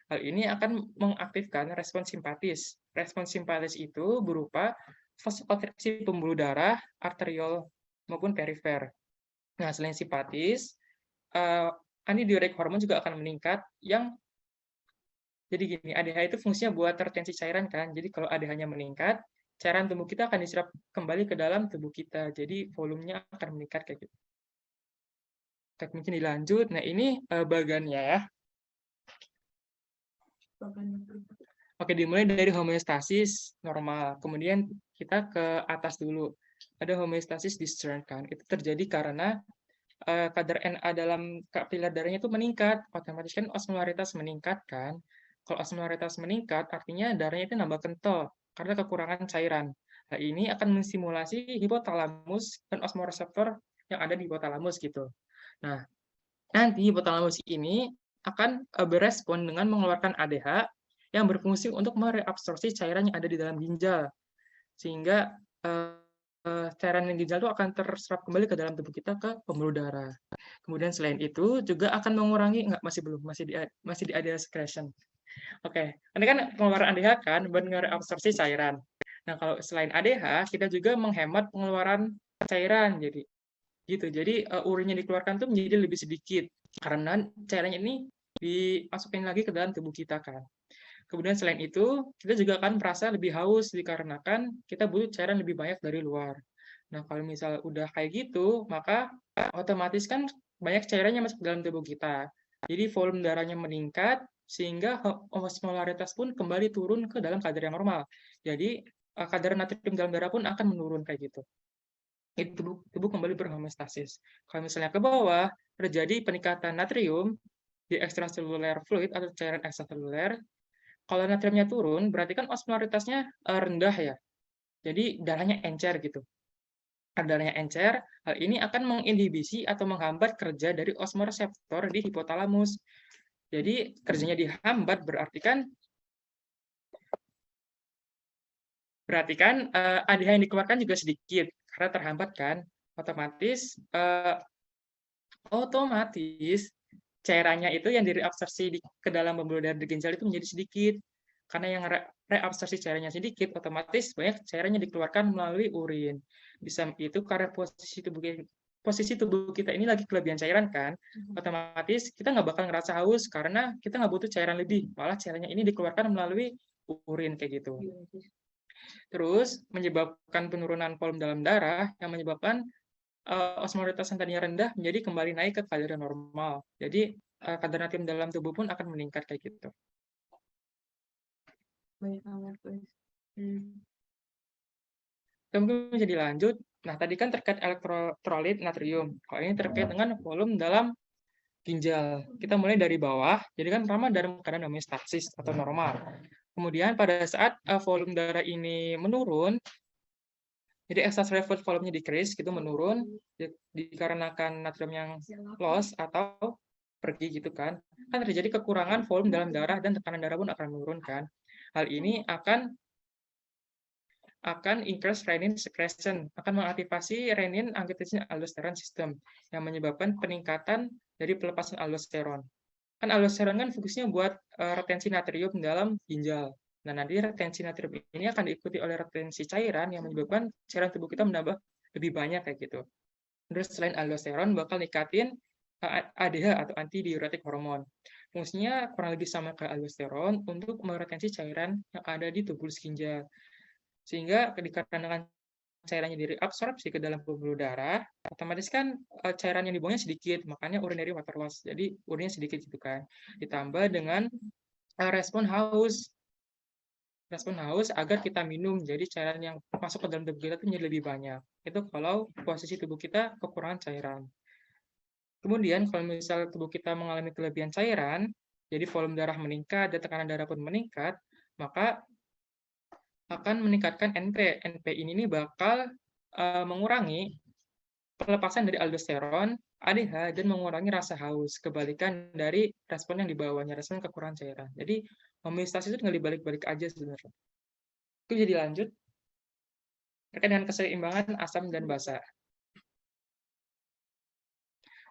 Hal ini akan mengaktifkan respons simpatis. Respons simpatis itu berupa vasokonstriksi pembuluh darah, arteriol, maupun perifer. Nah, selain simpatis, antidiuretik hormon juga akan meningkat jadi gini, ADH itu fungsinya buat retensi cairan kan. Jadi kalau ADH-nya meningkat, cairan tubuh kita akan diserap kembali ke dalam tubuh kita. Jadi volumenya akan meningkat kayak gitu. Oke, mungkin dilanjut. Nah, ini bagannya ya. Oke, dimulai dari homeostasis normal. Kemudian kita ke atas dulu. Ada homeostasis discharge kan. Itu terjadi karena kadar Na dalam kapiler darahnya itu meningkat. Otomatis kan osmolaritas meningkat kan. Kalau osmolaritas meningkat, artinya darahnya itu nambah kental karena kekurangan cairan. Nah, ini akan mensimulasi hipotalamus dan osmoreseptor yang ada di hipotalamus gitu. Nah, nanti hipotalamus ini akan berespon dengan mengeluarkan ADH yang berfungsi untuk mereabsorpsi cairan yang ada di dalam ginjal. Sehingga cairan yang ginjal itu akan terserap kembali ke dalam tubuh kita ke pembuluh darah. Kemudian selain itu juga akan mengurangi, masih di ADH secretion. Oke, ini kan pengeluaran ADH kan buat mereabsorpsi cairan. Nah, kalau selain ADH, kita juga menghemat pengeluaran cairan. Jadi urin yang dikeluarkan tuh menjadi lebih sedikit karena cairannya ini dimasukin lagi ke dalam tubuh kita kan. Kemudian selain itu, kita juga akan merasa lebih haus dikarenakan kita butuh cairan lebih banyak dari luar. Nah, kalau misal udah kayak gitu, maka otomatis kan banyak cairannya masuk ke dalam tubuh kita. Jadi volume darahnya meningkat, sehingga osmolaritas pun kembali turun ke dalam kadar yang normal. Jadi kadar natrium dalam darah pun akan menurun kayak gitu. Jadi tubuh kembali berhomeostasis. Kalau misalnya ke bawah, terjadi peningkatan natrium di extracellular fluid atau cairan ekstraseluler. Kalau natriumnya turun, berarti kan osmolaritasnya rendah ya. Jadi darahnya encer gitu. Darahnya encer, hal ini akan menginhibisi atau menghambat kerja dari osmoreseptor di hipotalamus. Jadi kerjanya dihambat berarti kan ADH yang dikeluarkan juga sedikit karena terhambat kan. Otomatis cairannya itu yang direabsorpsi ke dalam pembuluh darah di ginjal itu menjadi sedikit. Karena yang reabsorpsi cairannya sedikit, otomatis banyak cairannya dikeluarkan melalui urin. Bisa itu karena posisi tubuh kita ini lagi kelebihan cairan kan, otomatis kita nggak bakal ngerasa haus karena kita nggak butuh cairan lebih, malah cairannya ini dikeluarkan melalui urin kayak gitu. Terus menyebabkan penurunan volume dalam darah yang menyebabkan osmolaritas yang tadinya rendah menjadi kembali naik ke kadar normal. Jadi kadar natrium dalam tubuh pun akan meningkat kayak gitu. Kemudian bisa dilanjut. Nah, tadi kan terkait elektrolit natrium. Kalau ini terkait dengan volume dalam ginjal. Kita mulai dari bawah. Jadi kan pertama dalam keadaan homeostasis atau normal. Kemudian pada saat volume darah ini menurun, jadi extracellular fluid volume-nya decrease, gitu menurun, dikarenakan natrium yang loss atau pergi gitu kan terjadi kekurangan volume dalam darah dan tekanan darah pun akan menurun kan. Hal ini akan akan increase renin secretion, akan mengaktifasi renin angiotensin aldosteron system yang menyebabkan peningkatan dari pelepasan aldosteron. Kan aldosteron kan fungsinya buat retensi natrium dalam ginjal. Nah, nanti retensi natrium ini akan diikuti oleh retensi cairan yang menyebabkan cairan tubuh kita menambah lebih banyak kayak gitu. Terus selain aldosteron bakal ningkatin ADH atau antidiuretik hormon. Fungsinya kurang lebih sama kayak aldosteron untuk meretensi cairan yang ada di tubuh ginjal. Sehingga dikarenakan cairannya direabsorpsi ke dalam pembuluh darah, otomatis kan cairan yang dibuangnya sedikit, makanya urinary water loss. Jadi urinnya sedikit gitu kan. Ditambah dengan respon haus. Respon haus agar kita minum, jadi cairan yang masuk ke dalam tubuh kita itu jadi lebih banyak. Itu kalau posisi tubuh kita kekurangan cairan. Kemudian kalau misal tubuh kita mengalami kelebihan cairan, jadi volume darah meningkat dan tekanan darah pun meningkat, maka akan meningkatkan NP. NP ini bakal mengurangi pelepasan dari aldosteron, ADH, dan mengurangi rasa haus. Kebalikan dari respon yang di bawahnya, respon kekurangan cairan. Jadi homeostasis itu tinggal dibalik-balik aja sebenarnya. Oke, jadi lanjut. Terkait dengan keseimbangan asam dan basa.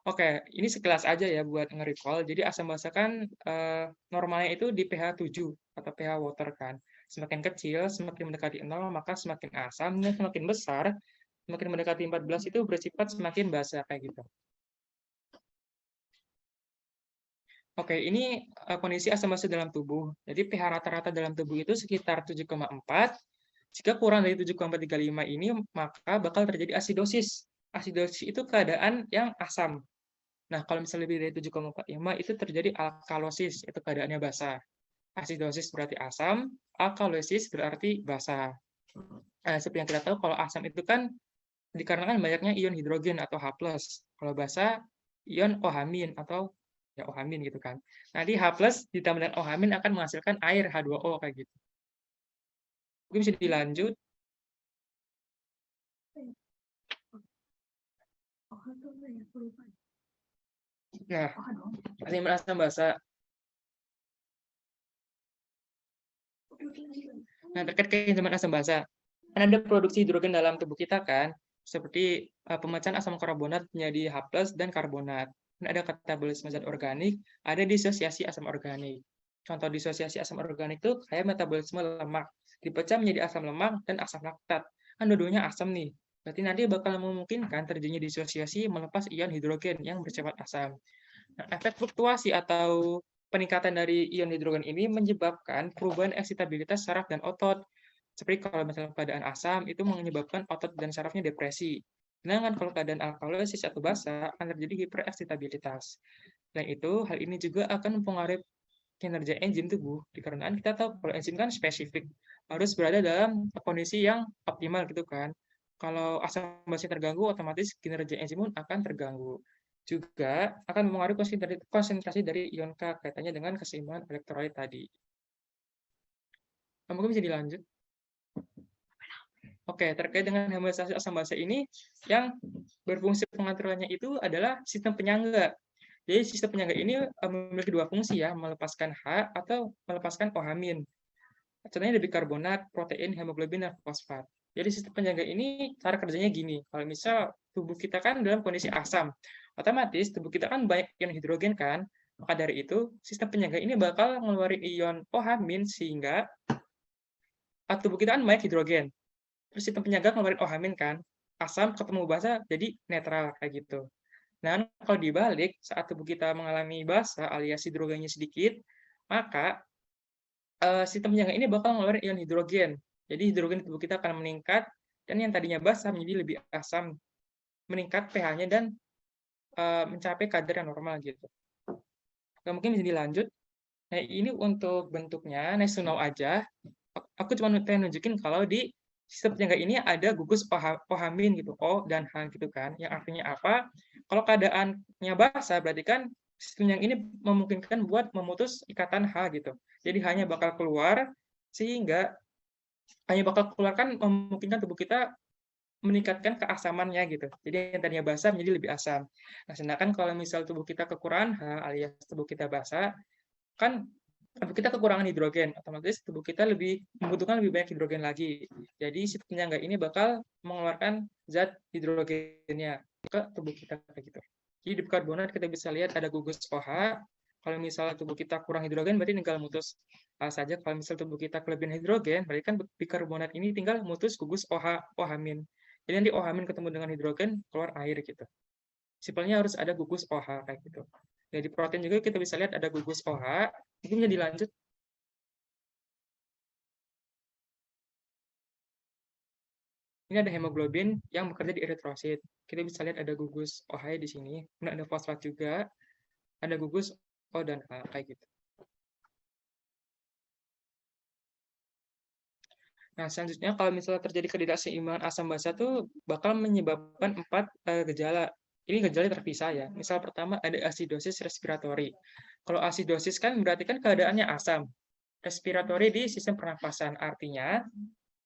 Oke, ini sekilas aja ya buat nge-recall. Jadi asam basa kan normalnya itu di pH 7 atau pH water kan. Semakin kecil, semakin mendekati 0, maka semakin asam, dan semakin besar, semakin mendekati 14 itu bersifat semakin basa kayak gitu. Oke, ini kondisi asam basa dalam tubuh. Jadi pH rata-rata dalam tubuh itu sekitar 7,4. Jika kurang dari 7,35 ini, maka bakal terjadi asidosis. Asidosis itu keadaan yang asam. Nah, kalau misalnya lebih dari 7,45 itu terjadi alkalosis, itu keadaannya basa. Asidosis berarti asam, alkalosis berarti basa. Seperti yang kita tahu, kalau asam itu kan dikarenakan banyaknya ion hidrogen atau H+. Kalau basa, ion OH- atau ya OH- gitu kan. Nanti H+ ditambah dengan OH- akan menghasilkan air H2O kayak gitu. Mungkin bisa dilanjut. Nah, keseimbangan asam basa. Nah, terkait keseimbangan asam basa, kan ada produksi hidrogen dalam tubuh kita kan, seperti pemecahan asam karbonat menjadi H+ dan karbonat. Dan ada katabolisme zat organik, ada disosiasi asam organik. Contoh disosiasi asam organik itu kayak metabolisme lemak, dipecah menjadi asam lemak dan asam laktat. Kan dua-duanya asam nih. Berarti nanti bakal memungkinkan terjadinya disosiasi melepas ion hidrogen yang bersifat asam. Nah, efek fluktuasi atau peningkatan dari ion hidrogen ini menyebabkan perubahan eksitabilitas saraf dan otot. Seperti kalau misalnya keadaan asam, itu menyebabkan otot dan sarafnya depresi. Sedangkan kalau keadaan alkalosis atau basa, akan terjadi hipereksitabilitas. Dan itu, hal ini juga akan mempengaruhi kinerja enzim tubuh, dikarenakan kita tahu kalau enzim kan spesifik, harus berada dalam kondisi yang optimal gitu kan. Kalau asam basa terganggu, otomatis kinerja enzim pun akan terganggu. Juga akan mempengaruhi konsentrasi dari ion K kaitannya dengan keseimbangan elektrolit tadi. Nah, mungkin bisa dilanjut. Oke, terkait dengan homeostasi asam basa ini, yang berfungsi pengaturannya itu adalah sistem penyangga. Jadi sistem penyangga ini memiliki dua fungsi ya, melepaskan H atau melepaskan OH-. Contohnya ada bikarbonat, protein, hemoglobin, dan fosfat. Jadi sistem penyangga ini cara kerjanya gini. Kalau misal tubuh kita kan dalam kondisi asam, otomatis tubuh kita kan banyak ion hidrogen kan. Maka dari itu, sistem penyangga ini bakal ngeluarin ion OH- sehingga tubuh kita kan banyak hidrogen. Terus sistem penyangga ngeluarin OH- kan. Asam ketemu basa jadi netral kayak gitu. Nah, kalau dibalik, saat tubuh kita mengalami basa alias hidrogennya sedikit, maka sistem penyangga ini bakal ngeluarin ion hidrogen. Jadi hidrogen tubuh kita akan meningkat, dan yang tadinya basa menjadi lebih asam, meningkat pH-nya dan mencapai kadar yang normal gitu. Oke, mungkin bisa dilanjut. Nah, ini untuk bentuknya, nice to know aja. Aku cuma pengen nunjukin kalau di sistem penyangga ini ada gugus OH- gitu, O dan H gitu kan. Yang artinya apa? Kalau keadaannya basa, berarti kan sistem yang ini memungkinkan buat memutus ikatan H gitu. Jadi hanya bakal keluar, sehingga hanya bakal keluar kan memungkinkan tubuh kita meningkatkan keasamannya gitu. Jadi yang tadinya basa menjadi lebih asam. Nah, sedangkan kalau misal tubuh kita kekurangan H alias tubuh kita basa, kan tubuh kita kekurangan hidrogen, otomatis tubuh kita membutuhkan lebih banyak hidrogen lagi. Jadi si penyangga ini bakal mengeluarkan zat hidrogennya ke tubuh kita kayak gitu. Jadi di bikarbonat kita bisa lihat ada gugus OH. Kalau misalnya tubuh kita kurang hidrogen, berarti tinggal mutus A saja. Kalau misalnya tubuh kita kelebihan hidrogen, berarti kan bikarbonat ini tinggal mutus gugus OH, OH-. Jadi nanti OH- ketemu dengan hidrogen, keluar air gitu. Simpelnya harus ada gugus OH kayak gitu. Jadi protein juga kita bisa lihat ada gugus OH. Mungkin bisa dilanjut. Ini ada hemoglobin yang bekerja di eritrosit. Kita bisa lihat ada gugus OH di sini. Kemudian ada fosfat juga. Ada gugus O dan A kayak gitu. Nah, selanjutnya kalau misalnya terjadi ketidakseimbangan asam basa itu bakal menyebabkan 4 gejala. Ini gejala terpisah ya. Misal pertama ada asidosis respiratori. Kalau asidosis kan berarti kan keadaannya asam. Respiratori di sistem pernapasan. Artinya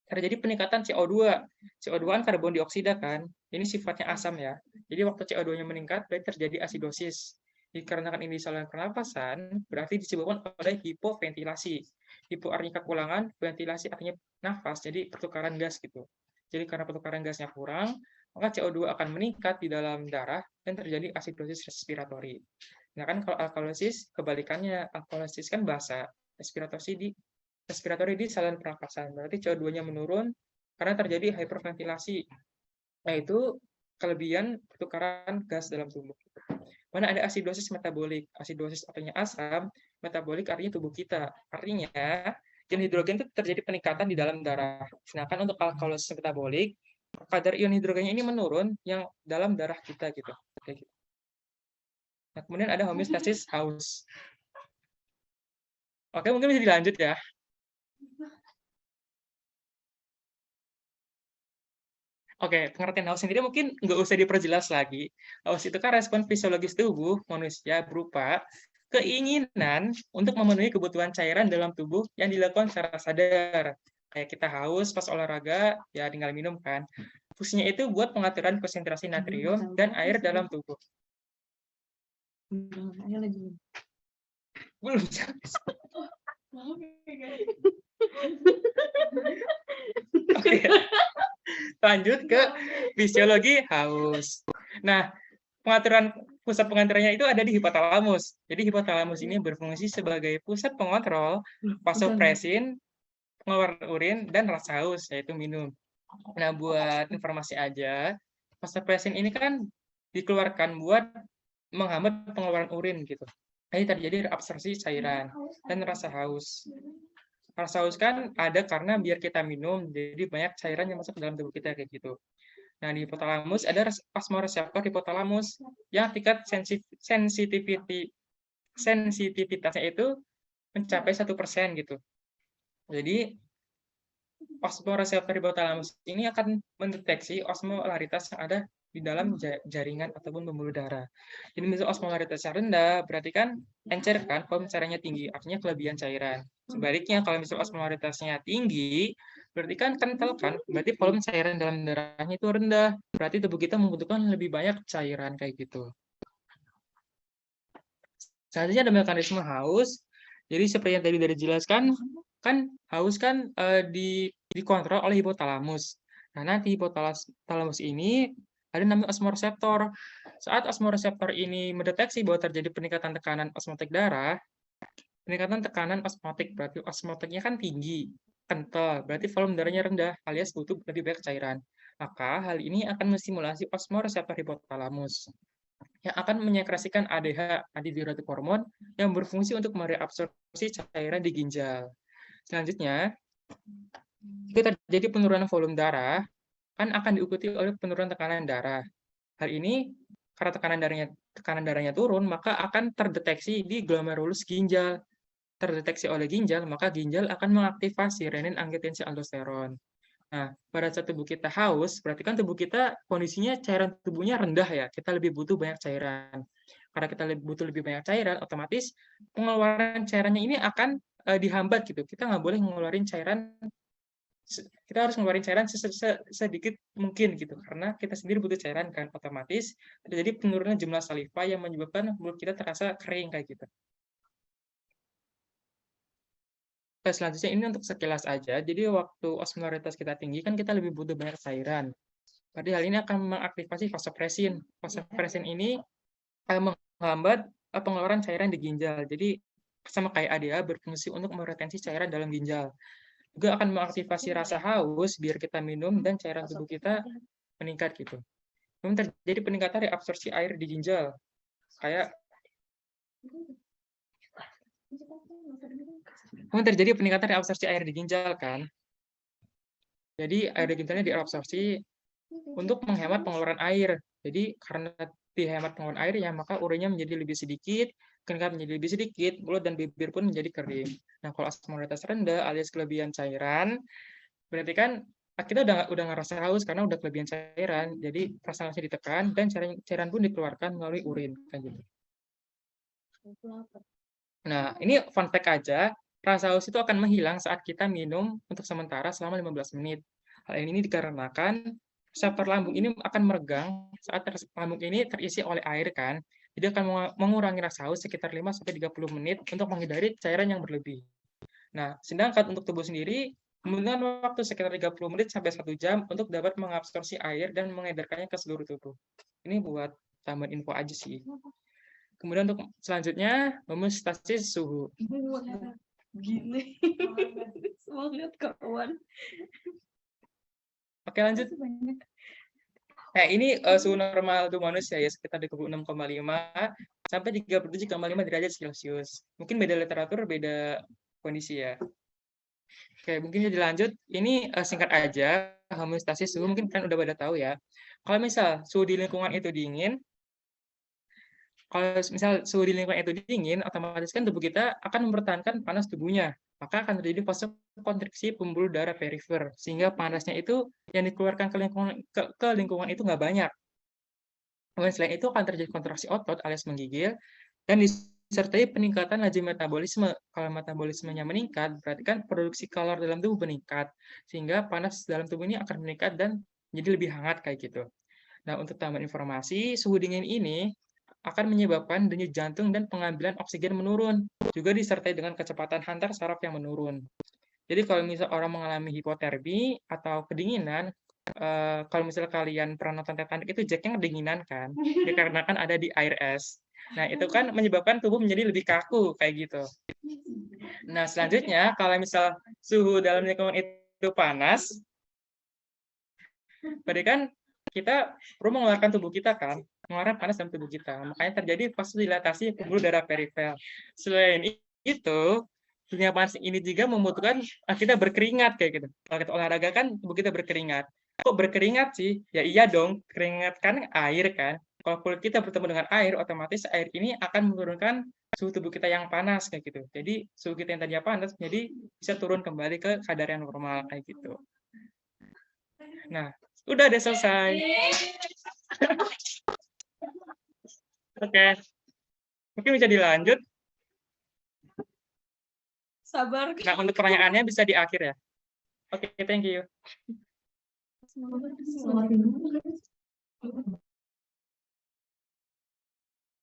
terjadi peningkatan CO2. CO2 kan karbon dioksida kan. Ini sifatnya asam ya. Jadi waktu CO2-nya meningkat berarti terjadi asidosis. Dikarenakan ini saluran pernapasan, berarti disebabkan oleh hipoventilasi. Hipo artinya kekurangan, ventilasi artinya nafas, jadi pertukaran gas gitu. Jadi karena pertukaran gasnya kurang, maka CO2 akan meningkat di dalam darah dan terjadi asidosis respiratori. Nah kan kalau alkalosis kebalikannya, alkalosis kan basa, respiratori di saluran pernapasan. Berarti CO2-nya menurun karena terjadi hyperventilasi, yaitu kelebihan pertukaran gas dalam tubuh. Mana ada asidosis metabolik. Asidosis artinya asam, metabolik artinya tubuh kita. Artinya, ion hidrogen itu terjadi peningkatan di dalam darah. Sedangkan untuk alkalosis metabolik, kadar ion hidrogennya ini menurun yang dalam darah kita gitu. Nah, kemudian ada homeostasis haus. Oke, mungkin bisa dilanjut ya. Oke, pengertian haus sendiri mungkin nggak usah diperjelas lagi. Haus itu kan respon fisiologis tubuh manusia berupa keinginan untuk memenuhi kebutuhan cairan dalam tubuh yang dilakukan secara sadar. Kayak kita haus pas olahraga, ya tinggal minum kan. Fungsinya itu buat pengaturan konsentrasi natrium dan air dalam tubuh. Belum Oke. Lanjut ke fisiologi haus. Nah, pusat pengaturannya itu ada di hipotalamus. Jadi hipotalamus ini berfungsi sebagai pusat pengontrol vasopresin, pengeluaran urin, dan rasa haus, yaitu minum. Nah, buat informasi aja, vasopresin ini kan dikeluarkan buat menghambat pengeluaran urin gitu. Jadi terjadi absorpsi cairan dan rasa haus. Rasa haus kan ada karena biar kita minum, jadi banyak cairan yang masuk ke dalam tubuh kita kayak gitu. Nah, di hipotalamus ada osmoreseptor hipotalamus yang tingkat sensitivitasnya itu mencapai 1% gitu. Jadi osmoreseptor hipotalamus ini akan mendeteksi osmolaritas yang ada di dalam jaringan ataupun pembuluh darah. Jadi misalnya osmolaritasnya rendah, berarti kan encer kan, volume cairannya tinggi, artinya kelebihan cairan. Sebaliknya kalau misalnya osmolaritasnya tinggi, berarti kan kental kan, berarti volume cairan dalam darahnya itu rendah, berarti tubuh kita membutuhkan lebih banyak cairan kayak gitu. Selanjutnya ada mekanisme haus. Jadi seperti yang tadi sudah dijelaskan, kan haus kan dikontrol oleh hipotalamus. Nah, nanti hipotalamus ini ada namanya osmoreseptor. Saat osmoreseptor ini mendeteksi bahwa terjadi peningkatan tekanan osmotik darah, peningkatan tekanan osmotik berarti osmotiknya kan tinggi, kental, berarti volume darahnya rendah, alias butuh lebih banyak cairan. Maka hal ini akan menstimulasi osmoreseptor hipotalamus yang akan menyekresikan ADH, antidiuretik hormon, yang berfungsi untuk mereabsorpsi cairan di ginjal. Selanjutnya, jika terjadi penurunan volume darah, kan akan diikuti oleh penurunan tekanan darah. Hal ini karena tekanan darahnya turun, maka akan terdeteksi di glomerulus ginjal. Terdeteksi oleh ginjal, maka ginjal akan mengaktifasi renin, angiotensin, aldosteron. Nah, pada saat tubuh kita haus, berarti kan tubuh kita kondisinya cairan tubuhnya rendah ya, kita lebih butuh banyak cairan. Karena kita butuh lebih banyak cairan, otomatis pengeluaran cairannya ini akan dihambat gitu. Kita nggak boleh ngeluarin cairan, kita harus ngeluarin cairan sedikit mungkin gitu, karena kita sendiri butuh cairan kan, otomatis terjadi penurunan jumlah saliva yang menyebabkan mulut kita terasa kering kayak gitu. selanjutnya ini untuk sekilas aja. Jadi waktu osmolaritas kita tinggi kan kita lebih butuh banyak cairan. Pada hal ini akan mengaktifasi vasopresin. Vasopresin ini akan menghambat pengeluaran cairan di ginjal. Jadi sama kayak ADA berfungsi untuk meretensi cairan dalam ginjal. Juga akan mengaktifasi rasa haus biar kita minum dan cairan tubuh kita meningkat gitu. Kemudian terjadi peningkatan reabsorpsi air di ginjal. Kemudian terjadi peningkatan reabsorpsi air di ginjal kan. Jadi air di ginjalnya diabsorpsi untuk menghemat pengeluaran air. Jadi karena dihemat pengeluaran air ya maka urinnya menjadi lebih sedikit, keringat menjadi lebih sedikit, mulut dan bibir pun menjadi kering. Nah, kalau osmolaritas rendah alias kelebihan cairan, berarti kan kita udah ngerasa haus karena udah kelebihan cairan. Jadi rasa hausnya ditekan dan cairan pun dikeluarkan melalui urin kan gitu. Nah, ini fun fact aja, rasa haus itu akan menghilang saat kita minum untuk sementara selama 15 menit. Hal ini dikarenakan reseptor lambung ini akan meregang saat lambung ini terisi oleh air kan. Jadi akan mengurangi rasa haus sekitar 5-30 menit untuk menghindari cairan yang berlebih. Nah, sedangkan untuk tubuh sendiri membutuhkan waktu sekitar 30 menit sampai 1 jam untuk dapat mengabsorpsi air dan mengedarkannya ke seluruh tubuh. Ini buat tambahan info aja sih. Kemudian untuk selanjutnya, homeostasis suhu. Gini. Semangat kawan. Oke, lanjut. Nah, ini suhu normal tubuh manusia ya, sekitar 26,5 sampai 37,5 derajat Celcius. Mungkin beda literatur, beda kondisi ya. Oke, mungkin jadi lanjut. Ini singkat aja, homeostasis suhu mungkin kan udah pada tahu ya. Kalau misal suhu di lingkungan itu dingin, otomatis kan tubuh kita akan mempertahankan panas tubuhnya. Maka akan terjadi vasokonstriksi pembuluh darah perifer, sehingga panasnya itu yang dikeluarkan ke lingkungan itu nggak banyak. Kemudian selain itu akan terjadi kontraksi otot alias menggigil, dan disertai peningkatan laju metabolisme. Kalau metabolismenya meningkat, berarti kan produksi kalor dalam tubuh meningkat, sehingga panas dalam tubuh ini akan meningkat dan menjadi lebih hangat kayak gitu. Nah, untuk tambahan informasi, suhu dingin ini akan menyebabkan denyut jantung dan pengambilan oksigen menurun, juga disertai dengan kecepatan hantar saraf yang menurun. Jadi kalau misal orang mengalami hipotermi atau kedinginan, kalau misal kalian pernah nonton Titanic itu Jack-nya kedinginan kan, dikarenakan ada di air es. Nah, itu kan menyebabkan tubuh menjadi lebih kaku kayak gitu. Nah, selanjutnya kalau misal suhu dalam lingkungan itu panas, berarti kan kita perlu mengeluarkan tubuh kita kan, mengeluarkan panas dalam tubuh kita. Makanya terjadi vasodilatasi pembuluh darah perifer. Selain itu, dunia panas ini juga membutuhkan kita berkeringat kayak gitu. Kalau kita olahraga kan tubuh kita berkeringat. Kok berkeringat sih? Ya iya dong, keringat kan air kan. Kalau kulit kita bertemu dengan air, otomatis air ini akan menurunkan suhu tubuh kita yang panas kayak gitu. Jadi suhu kita yang tadinya panas, jadi bisa turun kembali ke kadar yang normal kayak gitu. Nah, udah selesai. Oke. Mungkin bisa dilanjut. Sabar. Nah, untuk pertanyaannya bisa di akhir ya. Oke, thank you. Terima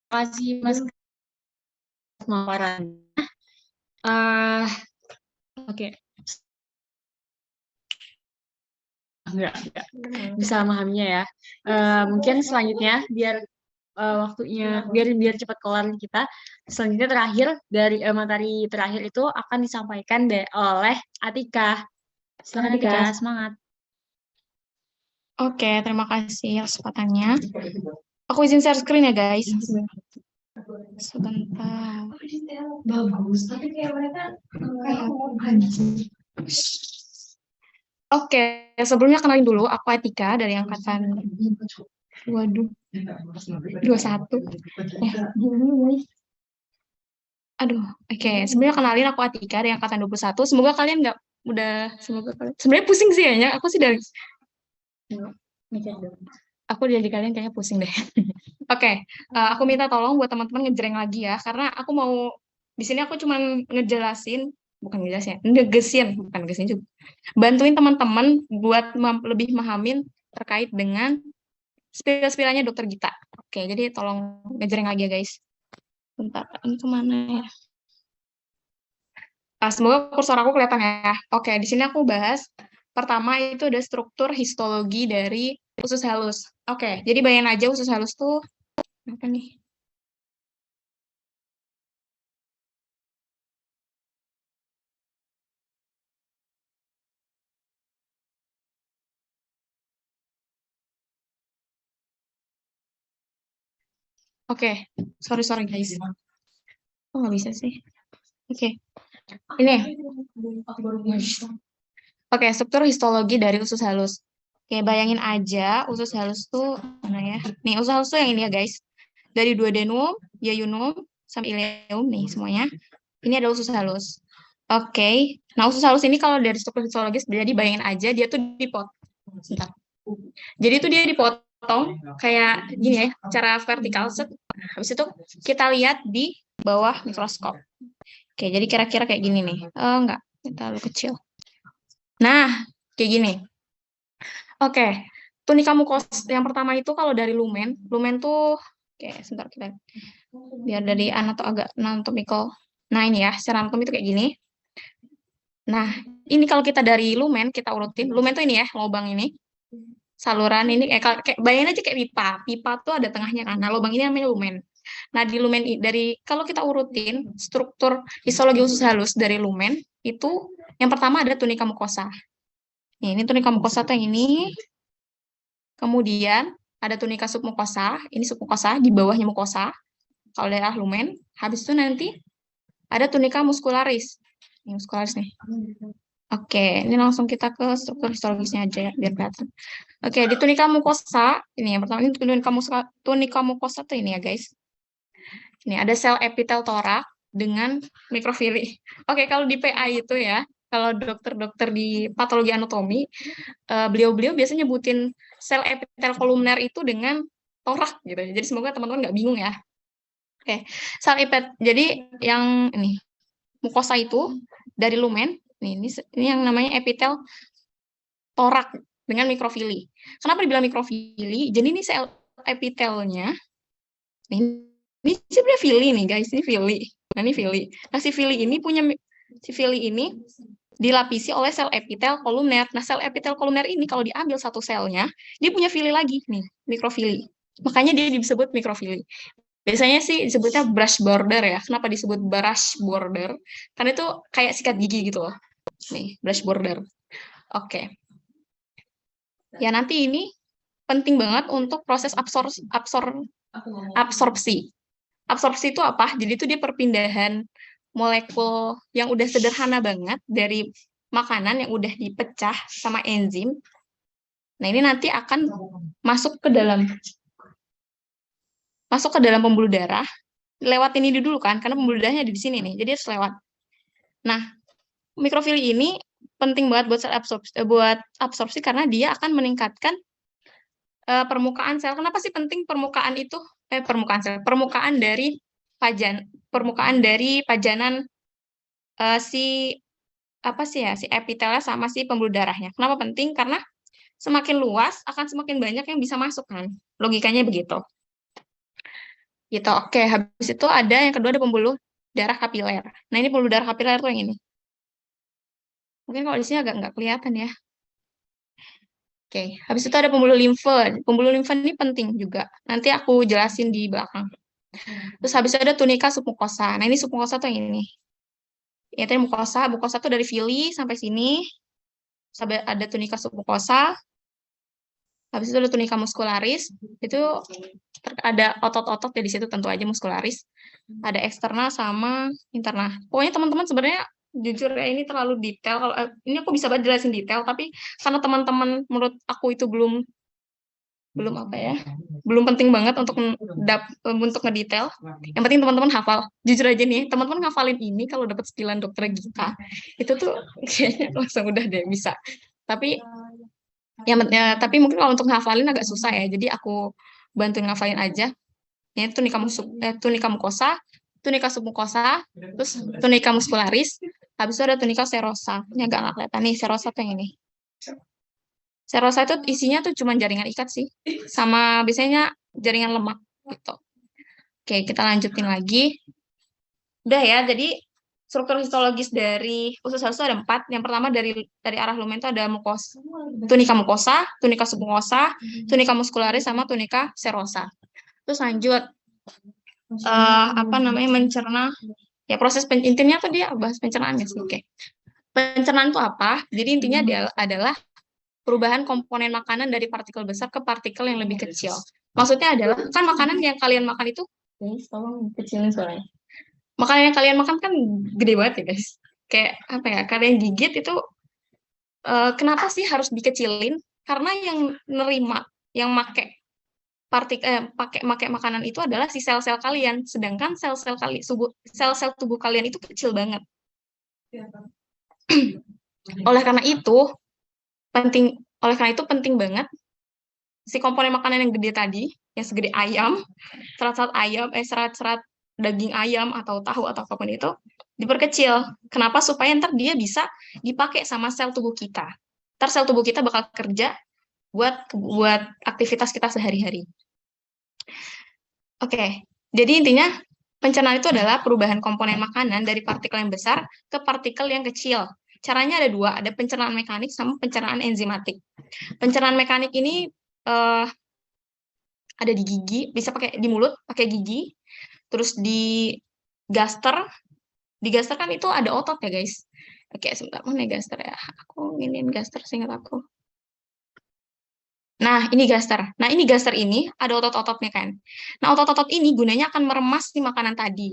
kasih Mas pemaparannya. Oke. Enggak. Bisa memahaminya ya. Mungkin selanjutnya biar waktunya biar cepat kelar kita. Selanjutnya terakhir dari materi terakhir itu akan disampaikan oleh Atika. Silakan Atika, semangat. Oke, terima kasih kesempatannya. Aku izin share screen ya, guys. Sebentar. Bagus, tapi kayak mereka Oke, sebelumnya kenalin dulu, aku Atika dari angkatan 21. Aduh, oke. Sebenarnya kenalin aku Atika dari angkatan 21. Semoga kalian nggak sebenarnya pusing sih kayaknya. Aku sih dari kalian kayaknya pusing deh. Oke, aku minta tolong buat teman-teman ngejreng lagi ya, karena aku mau di sini aku cuma ngegesin juga. Bantuin teman-teman buat lebih memahamin terkait dengan spill-spillannya Dokter Gita. Oke, jadi tolong ngejreng lagi ya guys. Bentar, ini kemana ya? Semoga kursor aku kelihatan ya. Oke, di sini aku bahas pertama itu ada struktur histologi dari usus halus. Oke, jadi bayangin aja usus halus tuh apa nih? Oke, sorry guys. Oh, nggak bisa sih. Oke, ini. Oke, struktur histologi dari usus halus. Oke, bayangin aja usus halus tuh mana ya? Nih, usus halus tuh yang ini ya, guys. Dari duodenum, yayunum, sampai ileum nih semuanya. Ini adalah usus halus. Oke. Nah, usus halus ini kalau dari struktur histologis, jadi bayangin aja dia tuh dipotong. Sebentar. Jadi itu dia dipotong kayak gini ya, cara vertikal. Habis itu kita lihat di bawah mikroskop. Oke, jadi kira-kira kayak gini nih. Enggak, terlalu kecil. Nah, kayak gini. Oke, tunika mukosa yang pertama itu kalau dari lumen tuh, oke, sebentar kita biar dari agak anatomical. Nah, ini ya, secara anatomi itu kayak gini. Nah, ini kalau kita dari lumen, kita urutin. Lumen tuh ini ya, lubang ini. Saluran ini, kayak bayangin aja kayak pipa. Pipa tuh ada tengahnya kan. Nah, lubang ini namanya lumen. Nah, di lumen dari, kalau kita urutin struktur histologi usus halus dari lumen, itu yang pertama ada tunika mukosa. Ini tunika mukosa tuh yang ini. Kemudian ada tunika submukosa. Ini submukosa, di bawahnya mukosa. Kalau daerah lumen. Habis itu nanti ada tunika muscularis. Ini muscularis nih. Oke, ini langsung kita ke struktur histologisnya aja ya, biar kelihatan. Oke, di tunika mukosa, ini yang pertama, ini tunika mukosa tuh ini ya guys. Ini ada sel epitel torak dengan mikrofili. Oke, kalau di PA itu ya, kalau dokter-dokter di patologi anatomi, beliau-beliau biasanya nyebutin sel epitel kolumner itu dengan torak gitu. Jadi semoga teman-teman nggak bingung ya. Oke, sel epitel. Jadi yang ini mukosa itu dari lumen. Ini yang namanya epitel torak dengan mikrofili. Kenapa dibilang mikrofili? Jadi ini sel epitelnya. Ini sebenarnya fili nih guys, ini fili. Nah ini fili. Nah si fili ini dilapisi oleh sel epitel kolumner. Nah sel epitel kolumner ini kalau diambil satu selnya, dia punya fili lagi nih, mikrofili. Makanya dia disebut mikrofili. Biasanya sih disebutnya brush border ya. Kenapa disebut brush border? Karena itu kayak sikat gigi gitu loh. Nih, brush border. Oke. Ya nanti ini penting banget untuk proses absorpsi. Absorpsi itu apa? Jadi itu dia perpindahan molekul yang udah sederhana banget dari makanan yang udah dipecah sama enzim. Nah, ini nanti akan masuk ke dalam pembuluh darah. Lewat ini dulu kan, karena pembuluh darahnya di sini nih. Jadi harus lewat. Nah, mikrofili ini penting banget buat absorpsi karena dia akan meningkatkan permukaan sel. Kenapa sih penting permukaan itu? Permukaan dari pajanan si epitelnya sama si pembuluh darahnya. Kenapa penting? Karena semakin luas akan semakin banyak yang bisa masuk kan. Logikanya begitu. Gitu. Oke, habis itu ada yang kedua ada pembuluh darah kapiler. Nah, ini pembuluh darah kapiler tuh yang ini. Mungkin kalau di sini agak nggak kelihatan ya. Oke, habis itu ada pembuluh limfe. Pembuluh limfe ini penting juga. Nanti aku jelasin di belakang. Terus habis itu ada tunika submukosa. Nah, ini submukosa tuh yang ini. Ya, tadi mukosa. Mukosa tuh dari fili sampai sini. Sampai ada tunika submukosa. Habis itu ada tunika muscularis. Itu ada otot-otot ya di situ tentu aja muscularis. Ada eksternal sama internal. Pokoknya teman-teman sebenarnya jujur ya ini terlalu detail. Kalau ini aku bisa banget jelasin detail, tapi karena teman-teman menurut aku itu belum penting banget untuk ngedetail. Yang penting teman-teman hafal. Jujur aja nih, teman-teman ngafalin ini kalau dapat 9 dokter Gita, itu tuh kayaknya langsung udah deh bisa. Tapi tapi mungkin kalau untuk ngafalin agak susah ya. Jadi aku bantuin ngafalin aja. Ini tunika mukosa, tunika submukosa, terus tunika muscularis, habis itu ada tunika serosa. Ini agak nggak kelihatan nih, serosa tuh yang ini. Serosa itu isinya tuh cuma jaringan ikat sih, sama biasanya jaringan lemak gitu. Oke, kita lanjutin lagi. Udah ya, jadi struktur histologis dari usus halus itu ada 4. Yang pertama dari arah lumen itu ada tunika mukosa, tunika submukosa, tunika muscularis, sama tunika serosa. Terus lanjut mencerna. Ya proses intinya tuh dia bahas pencernaan ya sih. Oke. Pencernaan itu apa? Jadi intinya adalah perubahan komponen makanan dari partikel besar ke partikel yang lebih kecil. Maksudnya adalah kan makanan yang kalian makan itu, guys, tolong kecilin suaranya. Makanan yang kalian makan kan gede banget ya guys. Kayak apa ya? Kalian gigit itu kenapa sih harus dikecilin? Karena yang nerima, yang make makanan itu adalah si sel-sel kalian, sedangkan sel-sel tubuh kalian itu kecil banget. Oleh karena itu penting banget si komponen makanan yang gede tadi, yang segede ayam, serat-serat daging ayam atau tahu atau apapun itu diperkecil. Kenapa? Supaya ntar dia bisa dipakai sama sel tubuh kita. Ntar sel tubuh kita bakal kerja buat aktivitas kita sehari-hari. Oke, jadi intinya pencernaan itu adalah perubahan komponen makanan dari partikel yang besar ke partikel yang kecil. Caranya ada 2, ada pencernaan mekanik sama pencernaan enzimatik. Pencernaan mekanik ini ada di gigi, bisa pakai di mulut, pakai gigi, terus di gaster. Di gaster kan itu ada otot ya guys. Oke, sebentar, mana gaster ya? Aku ingin gaster seingat aku. Nah, ini gaster. Nah, ini gaster ini ada otot-ototnya kan. Nah, otot-otot ini gunanya akan meremas si makanan tadi.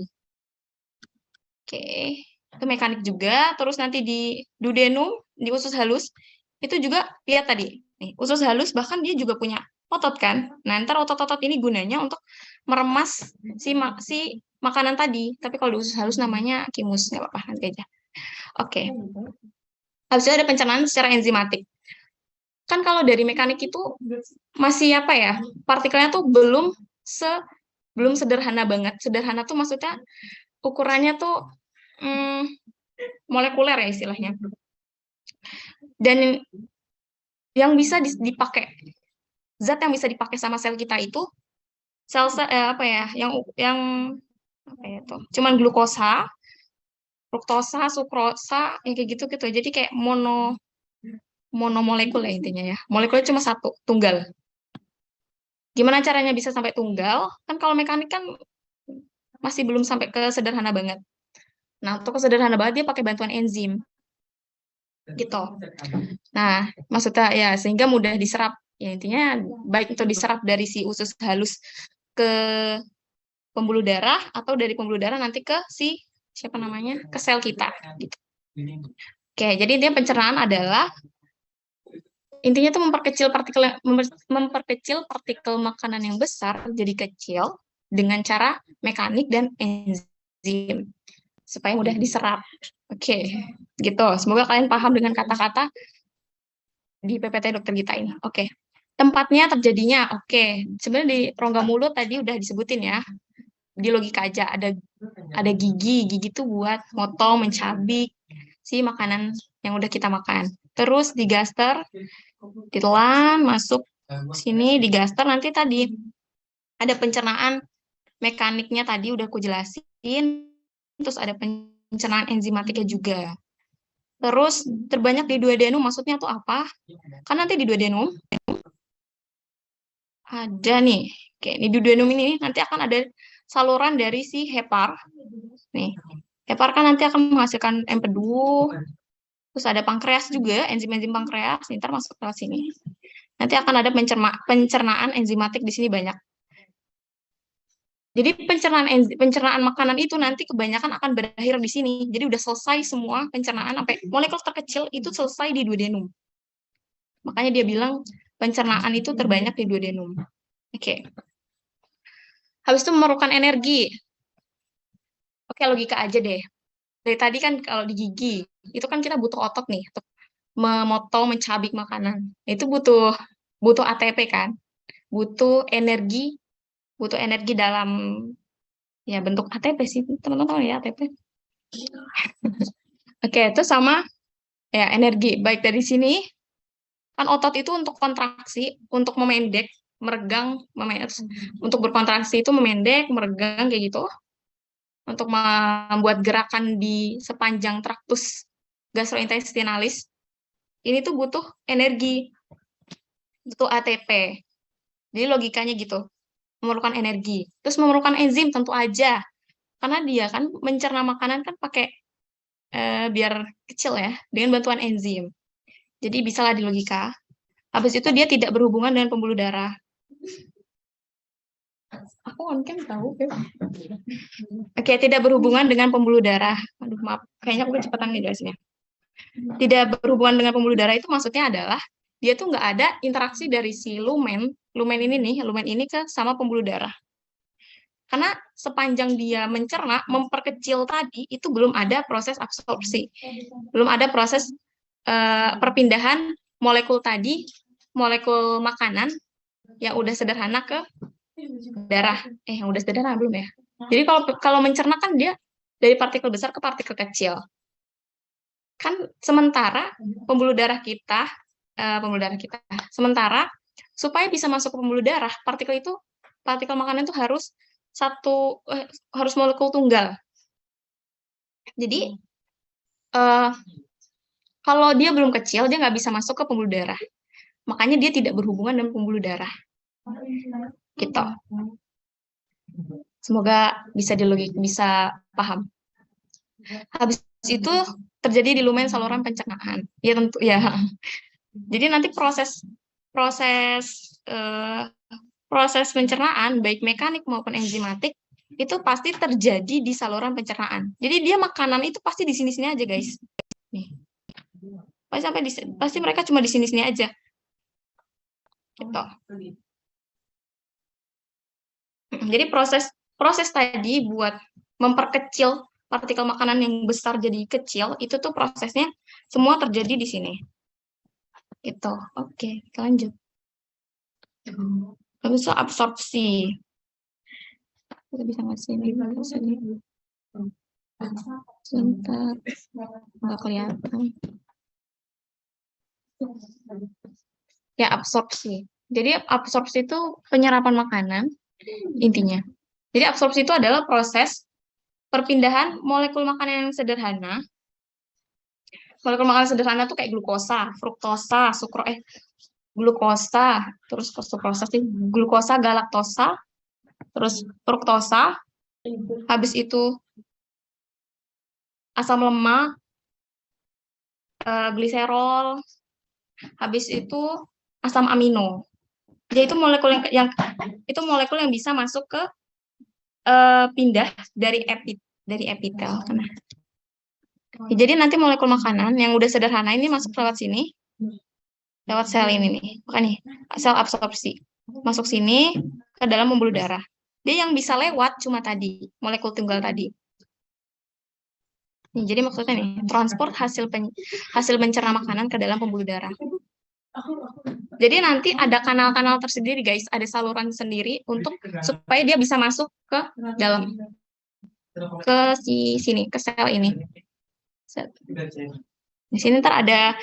Oke, itu mekanik juga. Terus nanti di duodenum, di usus halus, itu juga lihat tadi. Nih, usus halus bahkan dia juga punya otot kan. Nah, ntar otot-otot ini gunanya untuk meremas si makanan tadi. Tapi kalau di usus halus namanya kimus, nggak apa-apa, nanti aja. Oke. Habis itu ada pencernaan secara enzimatik. Kan kalau dari mekanik itu masih apa ya, partikelnya tuh belum sederhana banget. Sederhana tuh maksudnya ukurannya tuh molekuler ya istilahnya. Dan yang bisa dipakai, zat yang bisa dipakai sama sel kita itu cuman glukosa, fruktosa, sukrosa, yang kayak gitu. Jadi kayak monomolekul ya intinya ya. Molekulnya cuma satu, tunggal. Gimana caranya bisa sampai tunggal? Kan kalau mekanik kan masih belum sampai ke sederhana banget. Nah, untuk sederhana banget dia pakai bantuan enzim. Gitu. Nah, maksudnya ya sehingga mudah diserap. Ya intinya baik itu diserap dari si usus halus ke pembuluh darah atau dari pembuluh darah nanti ke si ke sel kita gitu. Oke, jadi intinya pencernaan adalah intinya tuh memperkecil partikel makanan yang besar jadi kecil dengan cara mekanik dan enzim supaya mudah diserap. Oke, gitu. Semoga kalian paham dengan kata-kata di PPT Dokter Gita ini. Oke. Tempatnya terjadinya, oke. Sebenarnya di rongga mulut tadi udah disebutin ya. Di logika aja ada gigi itu buat motong, mencabik si makanan yang udah kita makan. Terus di gaster ditelan masuk sini di gaster, nanti tadi ada pencernaan mekaniknya tadi udah aku jelasin, terus ada pencernaan enzimatiknya juga. Terus terbanyak di duodenum, maksudnya tuh apa? Kan nanti di duodenum ada nih, kayak di duodenum ini nanti akan ada saluran dari si hepar. Nih, hepar kan nanti akan menghasilkan empedu. Terus ada pankreas juga, enzim-enzim pankreas, ntar masuk ke sini. Nanti akan ada pencernaan enzimatik di sini banyak. Jadi pencernaan makanan itu nanti kebanyakan akan berakhir di sini. Jadi udah selesai semua pencernaan sampai molekul terkecil itu selesai di duodenum. Makanya dia bilang pencernaan itu terbanyak di duodenum. Oke. Habis itu memerlukan energi. Oke, logika aja deh. Dari tadi kan kalau di gigi, itu kan kita butuh otot nih untuk memotong, mencabik makanan. Itu butuh ATP kan? Butuh energi dalam ya bentuk ATP sih, teman-teman tahu ya ATP. Oke, itu sama ya energi. Baik dari sini, kan otot itu untuk kontraksi, untuk memendek, meregang, untuk berkontraksi itu memendek, meregang kayak gitu. untuk membuat gerakan di sepanjang traktus gastrointestinalis, ini tuh butuh energi, butuh ATP. Jadi logikanya gitu, memerlukan energi. Terus memerlukan enzim tentu aja, karena dia kan mencerna makanan kan pakai biar kecil ya, dengan bantuan enzim. Jadi bisalah di logika. Habis itu dia tidak berhubungan dengan pembuluh darah. Aku on cam tahu. Oke, tidak berhubungan dengan pembuluh darah. Aduh, maaf. Kayaknya aku kecepatan nih jelasinnya. Tidak berhubungan dengan pembuluh darah itu maksudnya adalah dia tuh nggak ada interaksi dari si lumen ini ke sama pembuluh darah. Karena sepanjang dia mencerna, memperkecil tadi, itu belum ada proses absorpsi. Belum ada proses perpindahan molekul tadi, molekul makanan yang udah sederhana ke darah. Yang udah sederhana belum ya? Jadi kalau mencerna kan dia dari partikel besar ke partikel kecil. Kan sementara pembuluh darah kita, sementara supaya bisa masuk ke pembuluh darah, partikel makanan itu harus harus molekul tunggal. Jadi kalau dia belum kecil, dia nggak bisa masuk ke pembuluh darah. Makanya dia tidak berhubungan dengan pembuluh darah. Gitu. Semoga bisa paham. Habis itu terjadi di lumen saluran pencernaan. Ya tentu ya. Jadi nanti proses pencernaan baik mekanik maupun enzimatik itu pasti terjadi di saluran pencernaan. Jadi dia makanan itu pasti di sini-sini aja, guys. Nih. Pasti mereka cuma di sini-sini aja. Gitu. Jadi proses tadi buat memperkecil partikel makanan yang besar jadi kecil, itu tuh prosesnya semua terjadi di sini. Gitu. Oke, kita lanjut. Habis itu absorpsi. Kita bisa ngasih ini ke sini. Sebentar. Nggak kelihatan. Ya, absorpsi. Jadi absorpsi itu penyerapan makanan intinya. Jadi absorpsi itu adalah proses perpindahan molekul makanan yang sederhana. Molekul makanan sederhana tuh kayak glukosa, fruktosa, glukosa, terus sukrosa sih, glukosa, galaktosa, terus fruktosa, habis itu asam lemak, gliserol, habis itu asam amino. Jadi itu molekul yang bisa masuk ke pindah dari epitel. Jadi nanti molekul makanan yang udah sederhana ini masuk lewat sini, lewat sel ini nih, makanya sel absorpsi masuk sini ke dalam pembuluh darah. Dia yang bisa lewat cuma tadi molekul tunggal tadi. Nih, jadi maksudnya nih transport hasil mencerna makanan ke dalam pembuluh darah. Jadi nanti ada kanal-kanal tersendiri, guys, ada saluran sendiri supaya dia bisa masuk ke dalam sini, ke sel ini. Di sini ntar ada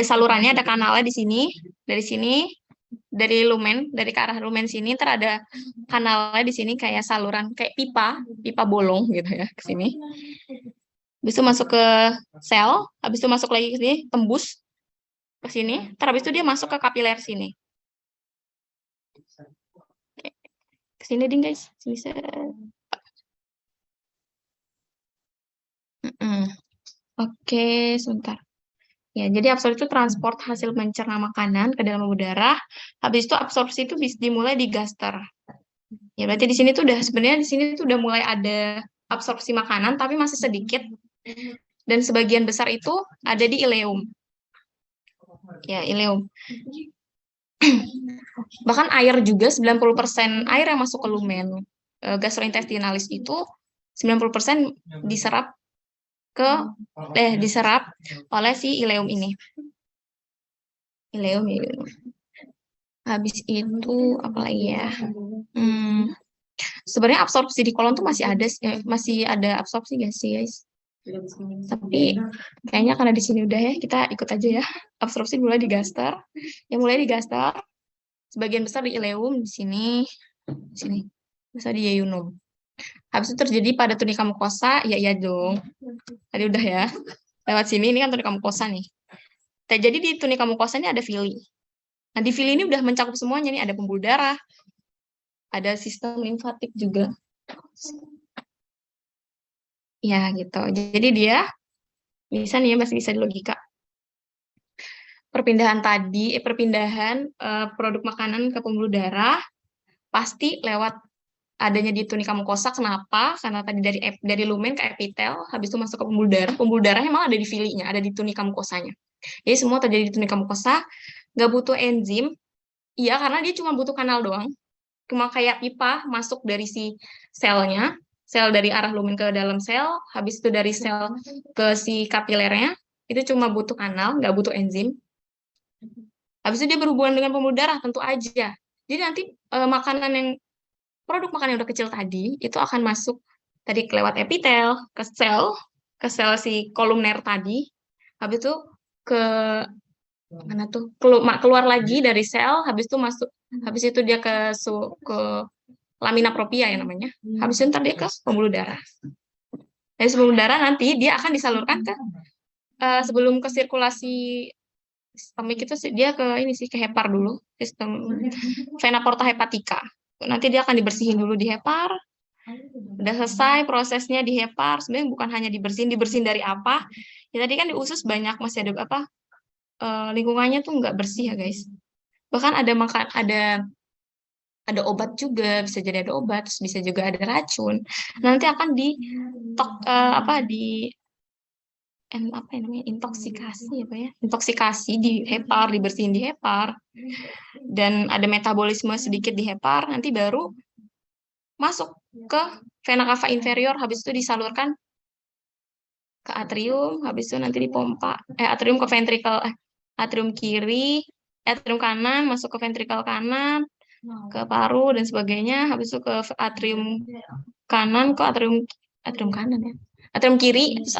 salurannya, ada kanalnya di sini, dari lumen, dari ke arah lumen sini, ntar ada kanalnya di sini kayak saluran, kayak pipa bolong gitu ya, ke sini. Habis itu masuk ke sel, habis itu masuk lagi ke sini, tembus ke sini, habis itu dia masuk ke kapiler sini. Ke sini ding, guys. Bisa. Oke, sebentar. Ya, jadi absorpsi itu transport hasil mencerna makanan ke dalam pembuluh darah. Habis itu absorpsi itu dimulai di gaster. Ya, berarti di sini tuh udah mulai ada absorpsi makanan, tapi masih sedikit. Dan sebagian besar itu ada di ileum. Ya, ileum. Bahkan air juga 90% air yang masuk ke lumen gastrointestinalis itu 90% diserap oleh si ileum ini. Ileum. Habis itu apa lagi ya? Sebenarnya absorpsi di kolon tuh masih ada absorpsi nggak sih, guys? Tapi kayaknya karena di sini udah ya, kita ikut aja ya. Absorpsi mulai di gaster. Yang mulai di gaster, sebagian besar di ileum, di sini, bisa di yeyunum. Habis itu terjadi pada tunika mukosa, ya iya dong. Tadi udah ya. Lewat sini, ini kan tunika mukosa nih. Jadi di tunika mukosa ini ada villi. Nah, di villi ini udah mencakup semuanya nih, ada pembuluh darah, ada sistem limfatik juga. Ya, gitu. Jadi dia bisa nih ya, masih bisa di logika. Perpindahan produk makanan ke pembuluh darah pasti lewat adanya di tunika mukosa. Kenapa? Karena tadi dari lumen ke epitel, habis itu masuk ke pembuluh darah. Pembuluh darah emang ada di villinya, ada di tunika mukosanya. Jadi semua terjadi di tunika mukosa, nggak butuh enzim. Iya, karena dia cuma butuh kanal doang. Cuma kayak pipa masuk dari si selnya, sel dari arah lumen ke dalam sel, habis itu dari sel ke si kapilernya, itu cuma butuh kanal, nggak butuh enzim. Habis itu dia berhubungan dengan pembuluh darah, tentu aja. Jadi nanti produk makanan yang udah kecil tadi, itu akan masuk tadi lewat epitel, ke sel si kolumner tadi, habis itu ke mana tuh keluar lagi dari sel, habis itu masuk, habis itu dia ke lamina propria ya namanya, habis itu ntar dia ke pembuluh darah. Dari pembuluh darah nanti dia akan disalurkan ke sebelum ke sirkulasi sistemik itu dia ke ini sih, ke hepar dulu, sistem vena porta hepatica. Nanti dia akan dibersihin dulu di hepar. Udah selesai prosesnya di hepar, sebenarnya bukan hanya dibersihin dari apa? Ya tadi kan di usus banyak masih ada apa? Lingkungannya tuh nggak bersih ya guys. Bahkan ada obat juga, bisa jadi ada obat, terus bisa juga ada racun. Nanti akan apa ya namanya, intoksikasi di hepar, dibersihin di hepar, dan ada metabolisme sedikit di hepar, nanti baru masuk ke vena cava inferior, habis itu disalurkan ke atrium, habis itu nanti dipompa atrium ke ventrikel, atrium kiri, atrium kanan, masuk ke ventrikel kanan, ke paru dan sebagainya, habis itu ke atrium kanan, ke atrium kanan ya, atrium kiri, terus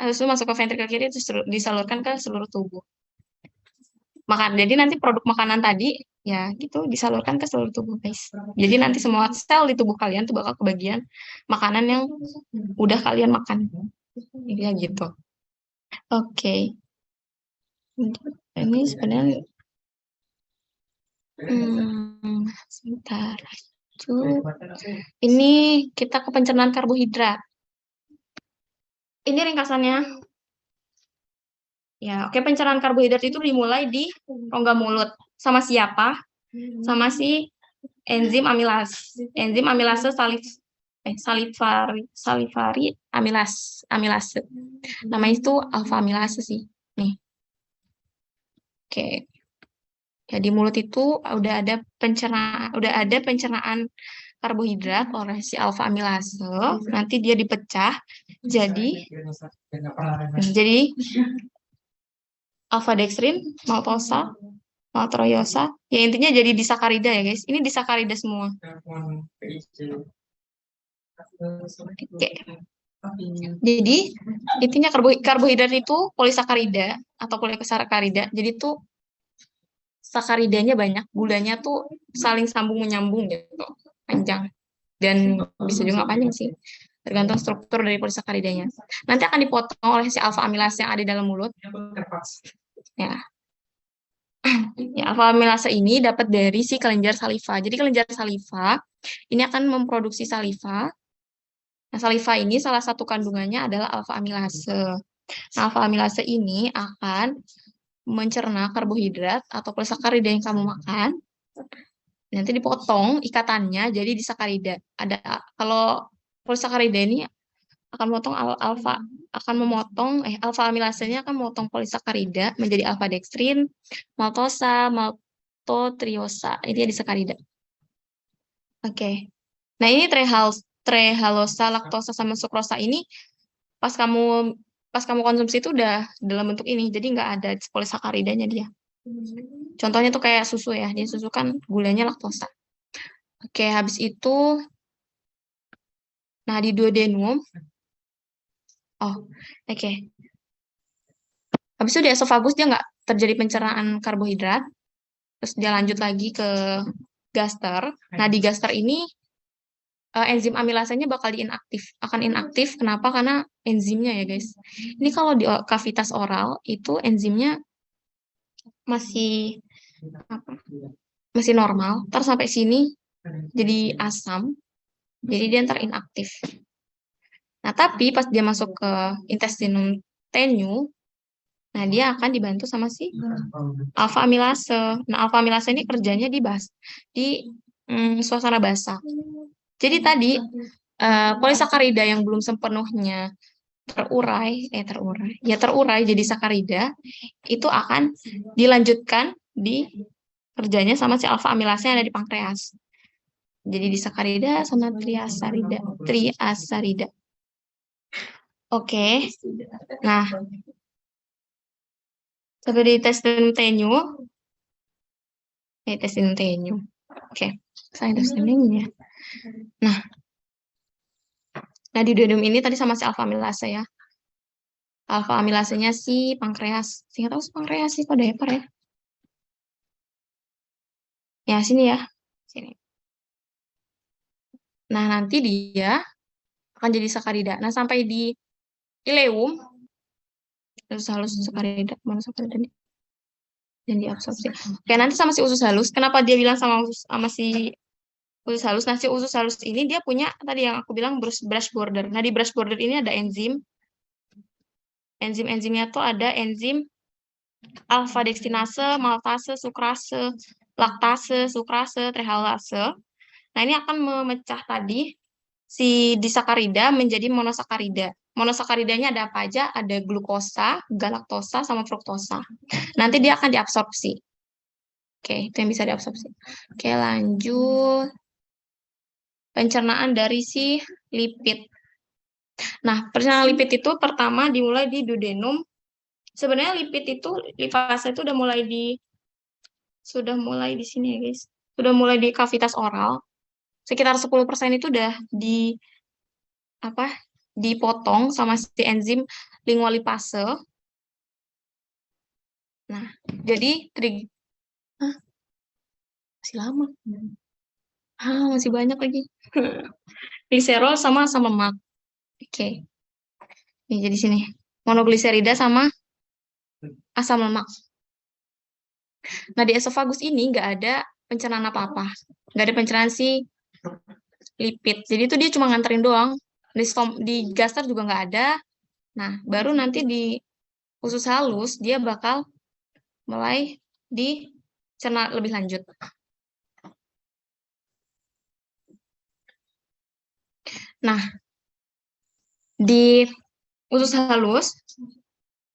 habis itu masuk ke ventrikel kiri, terus disalurkan ke seluruh tubuh. Jadi nanti produk makanan tadi ya gitu disalurkan ke seluruh tubuh guys. Jadi nanti semua sel di tubuh kalian tuh bakal kebagian makanan yang udah kalian makan. Ya gitu. Oke. Ini sebenarnya sebentar. Ini kita ke pencernaan karbohidrat. Ini ringkasannya. Ya, oke, pencernaan karbohidrat itu dimulai di rongga mulut. Sama siapa? Sama si enzim amilase. Enzim amilase salivary amilase. Namanya itu alfa amilase sih. Nih. Oke. Ya, di mulut itu udah ada pencernaan karbohidrat oleh si alfa amilase. Nanti dia dipecah jadi alfa dextrin, maltosa, maltoyosa. Ya intinya jadi disakarida ya guys. Ini disakarida semua. Oke. Jadi intinya karbohidrat itu polisakarida atau polisakarida. Jadi tuh sakaridanya banyak, gulanya tuh saling sambung menyambung gitu, panjang. Dan bisa juga nggak panjang sih, tergantung struktur dari polisakaridanya. Nanti akan dipotong oleh si alfa amilase yang ada di dalam mulut. Ya, alfa amilase ini dapat dari si kelenjar saliva. Jadi kelenjar saliva ini akan memproduksi saliva. Nah, saliva ini salah satu kandungannya adalah alfa amilase. Nah, alfa amilase ini akan mencerna karbohidrat atau polisakarida yang kamu makan. Nanti dipotong ikatannya jadi disakarida. Kalau polisakarida ini akan memotong alfa amilasenya akan memotong polisakarida menjadi alfa dextrin, maltosa, maltotriosa. Ini dia disakarida. Oke. Nah, ini trehalosa, laktosa sama sukrosa ini pas kamu konsumsi itu udah dalam bentuk ini. Jadi nggak ada polisakaridanya dia. Contohnya tuh kayak susu ya. Dia susu kan gulanya laktosa. Oke, habis itu nah di duodenum. Oke. Habis itu di esofagus dia nggak terjadi pencernaan karbohidrat. Terus dia lanjut lagi ke gaster. Nah, di gaster ini enzim amilasanya bakal akan inaktif. Kenapa? Karena enzimnya ya guys. Ini kalau di kavitas oral itu enzimnya masih masih normal. Ntar sampai sini jadi asam. Jadi dia ntar inaktif. Nah, tapi pas dia masuk ke intestinum tenue, nah dia akan dibantu sama si alfa amilase. Nah, alfa amilase ini kerjanya di suasana basah. Jadi tadi polisakarida yang belum sepenuhnya terurai jadi sakarida itu akan dilanjutkan di kerjanya sama si alfa amilase yang ada di pankreas. Jadi disakarida sama triasarida. Oke. Nah, sampai di intestinum tenue. Intestinum tenue. Oke. Saya intestinum tenue ya. Nah, di duodenum ini tadi sama si alfa amilase ya. Alfa amilasenya si pankreas. Singkat tahu si pankreas sih, kok ada hepar ya? Ya, sini ya. Sini. Nah, nanti dia akan jadi sakarida. Nah, sampai di ileum, usus halus sakarida, mana sakarida nih? Dan diabsorpsi. Oke, nanti sama si usus halus. Kenapa dia bilang sama si usus halus? Nah, si usus halus ini dia punya, tadi yang aku bilang brush border. Nah, di brush border ini ada enzim. Enzim-enzimnya tuh ada enzim alfa deksinase, maltase, sukrase, laktase, sukrase, trehalase. Nah, ini akan memecah tadi si disakarida menjadi monosakarida. Monosakaridanya ada apa aja? Ada glukosa, galaktosa, sama fruktosa. Nanti dia akan diabsorpsi. Oke, itu yang bisa diabsorpsi. Oke, lanjut. Pencernaan dari si lipid. Nah, pencernaan lipid itu pertama dimulai di duodenum. Sebenarnya lipid itu, lipase itu sudah mulai di sini ya guys. Sudah mulai di kavitas oral. Sekitar 10% itu udah dipotong sama si enzim lingualipase. Nah, jadi masih lama. Masih banyak lagi. Gliserol sama asam lemak. Oke. Nih, jadi sini. Monogliserida sama asam lemak. Nah, di esofagus ini nggak ada pencernaan apa-apa. Nggak ada pencernaan si lipid. Jadi itu dia cuma nganterin doang. Di gaster juga nggak ada. Nah, baru nanti di usus halus, dia bakal mulai dicerna lebih lanjut. Nah, di usus halus,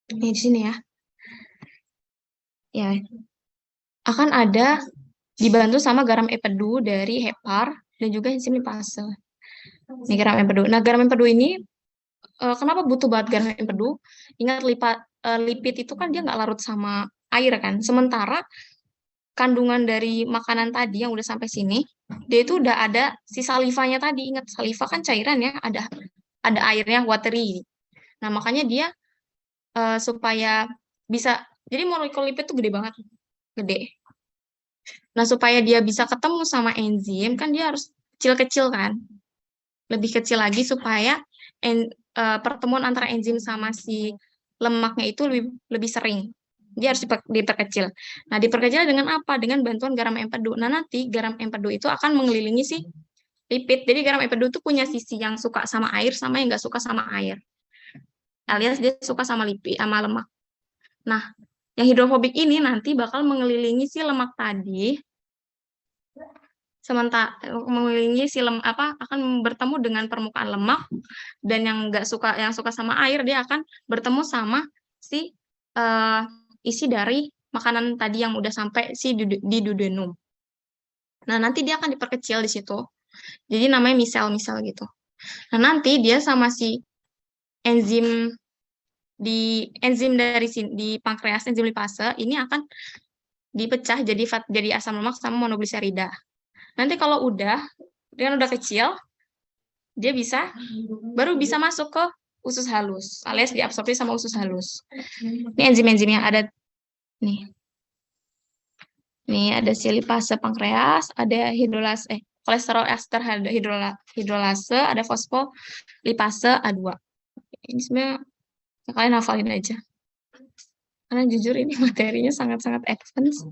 ini di sini ya. Ya, akan ada dibantu sama garam empedu dari hepar dan juga enzim lipase. Ini garam empedu. Nah, garam empedu ini kenapa butuh banget garam empedu? Ingat lipid itu kan dia nggak larut sama air kan. Sementara kandungan dari makanan tadi yang udah sampai sini, dia itu udah ada si salivanya tadi. Ingat saliva kan cairan ya, ada airnya, watery. Nah, makanya dia supaya bisa, jadi molekul lipid itu gede banget, gede. Nah, supaya dia bisa ketemu sama enzim, kan dia harus kecil-kecil kan. Lebih kecil lagi supaya pertemuan antara enzim sama si lemaknya itu lebih sering. Dia harus diperkecil. Nah, diperkecil dengan apa? Dengan bantuan garam empedu. Nah, nanti garam empedu itu akan mengelilingi si lipid. Jadi garam empedu itu punya sisi yang suka sama air sama yang nggak suka sama air. Alias dia suka sama lipid, sama lemak. Nah, yang hidrofobik ini nanti bakal mengelilingi si lemak tadi. Sementara mengelilingi si akan bertemu dengan permukaan lemak, dan yang suka sama air dia akan bertemu sama si isi dari makanan tadi yang udah sampai di duodenum. Nah, nanti dia akan diperkecil di situ. Jadi namanya misel gitu. Nah, nanti dia sama si enzim dari di pankreas, enzim lipase ini akan dipecah jadi asam lemak sama monogliserida. Nanti kalau dia udah kecil, dia baru bisa masuk ke usus halus, alias diabsorpsi sama usus halus. Ini enzim-enzimnya ada nih. Nih ada si lipase pankreas, ada kolesterol ester hidrolase, ada fosfolipase A2. Ini sebenarnya kalian hafalin aja. Karena jujur ini materinya sangat-sangat advance.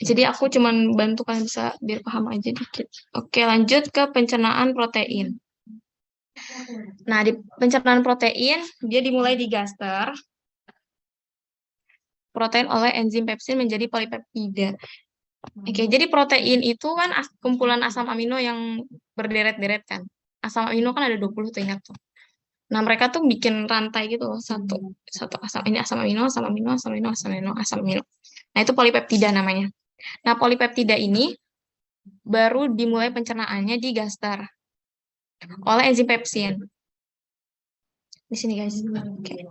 Jadi aku cuman bantu kalian bisa biar paham aja dikit. Oke, lanjut ke pencernaan protein. Nah, di pencernaan protein, dia dimulai di gaster. Protein oleh enzim pepsin menjadi polipeptida. Oke, jadi protein itu kan kumpulan asam amino yang berderet-deret kan. Asam amino kan ada 20 tuh, ingat tuh. Nah, mereka tuh bikin rantai gitu loh, satu asam, ini asam amino, asam amino, asam amino, asam amino, asam amino. Nah, itu polipeptida namanya. Nah, polipeptida ini baru dimulai pencernaannya di gaster oleh enzim pepsin. Di sini guys. Oke.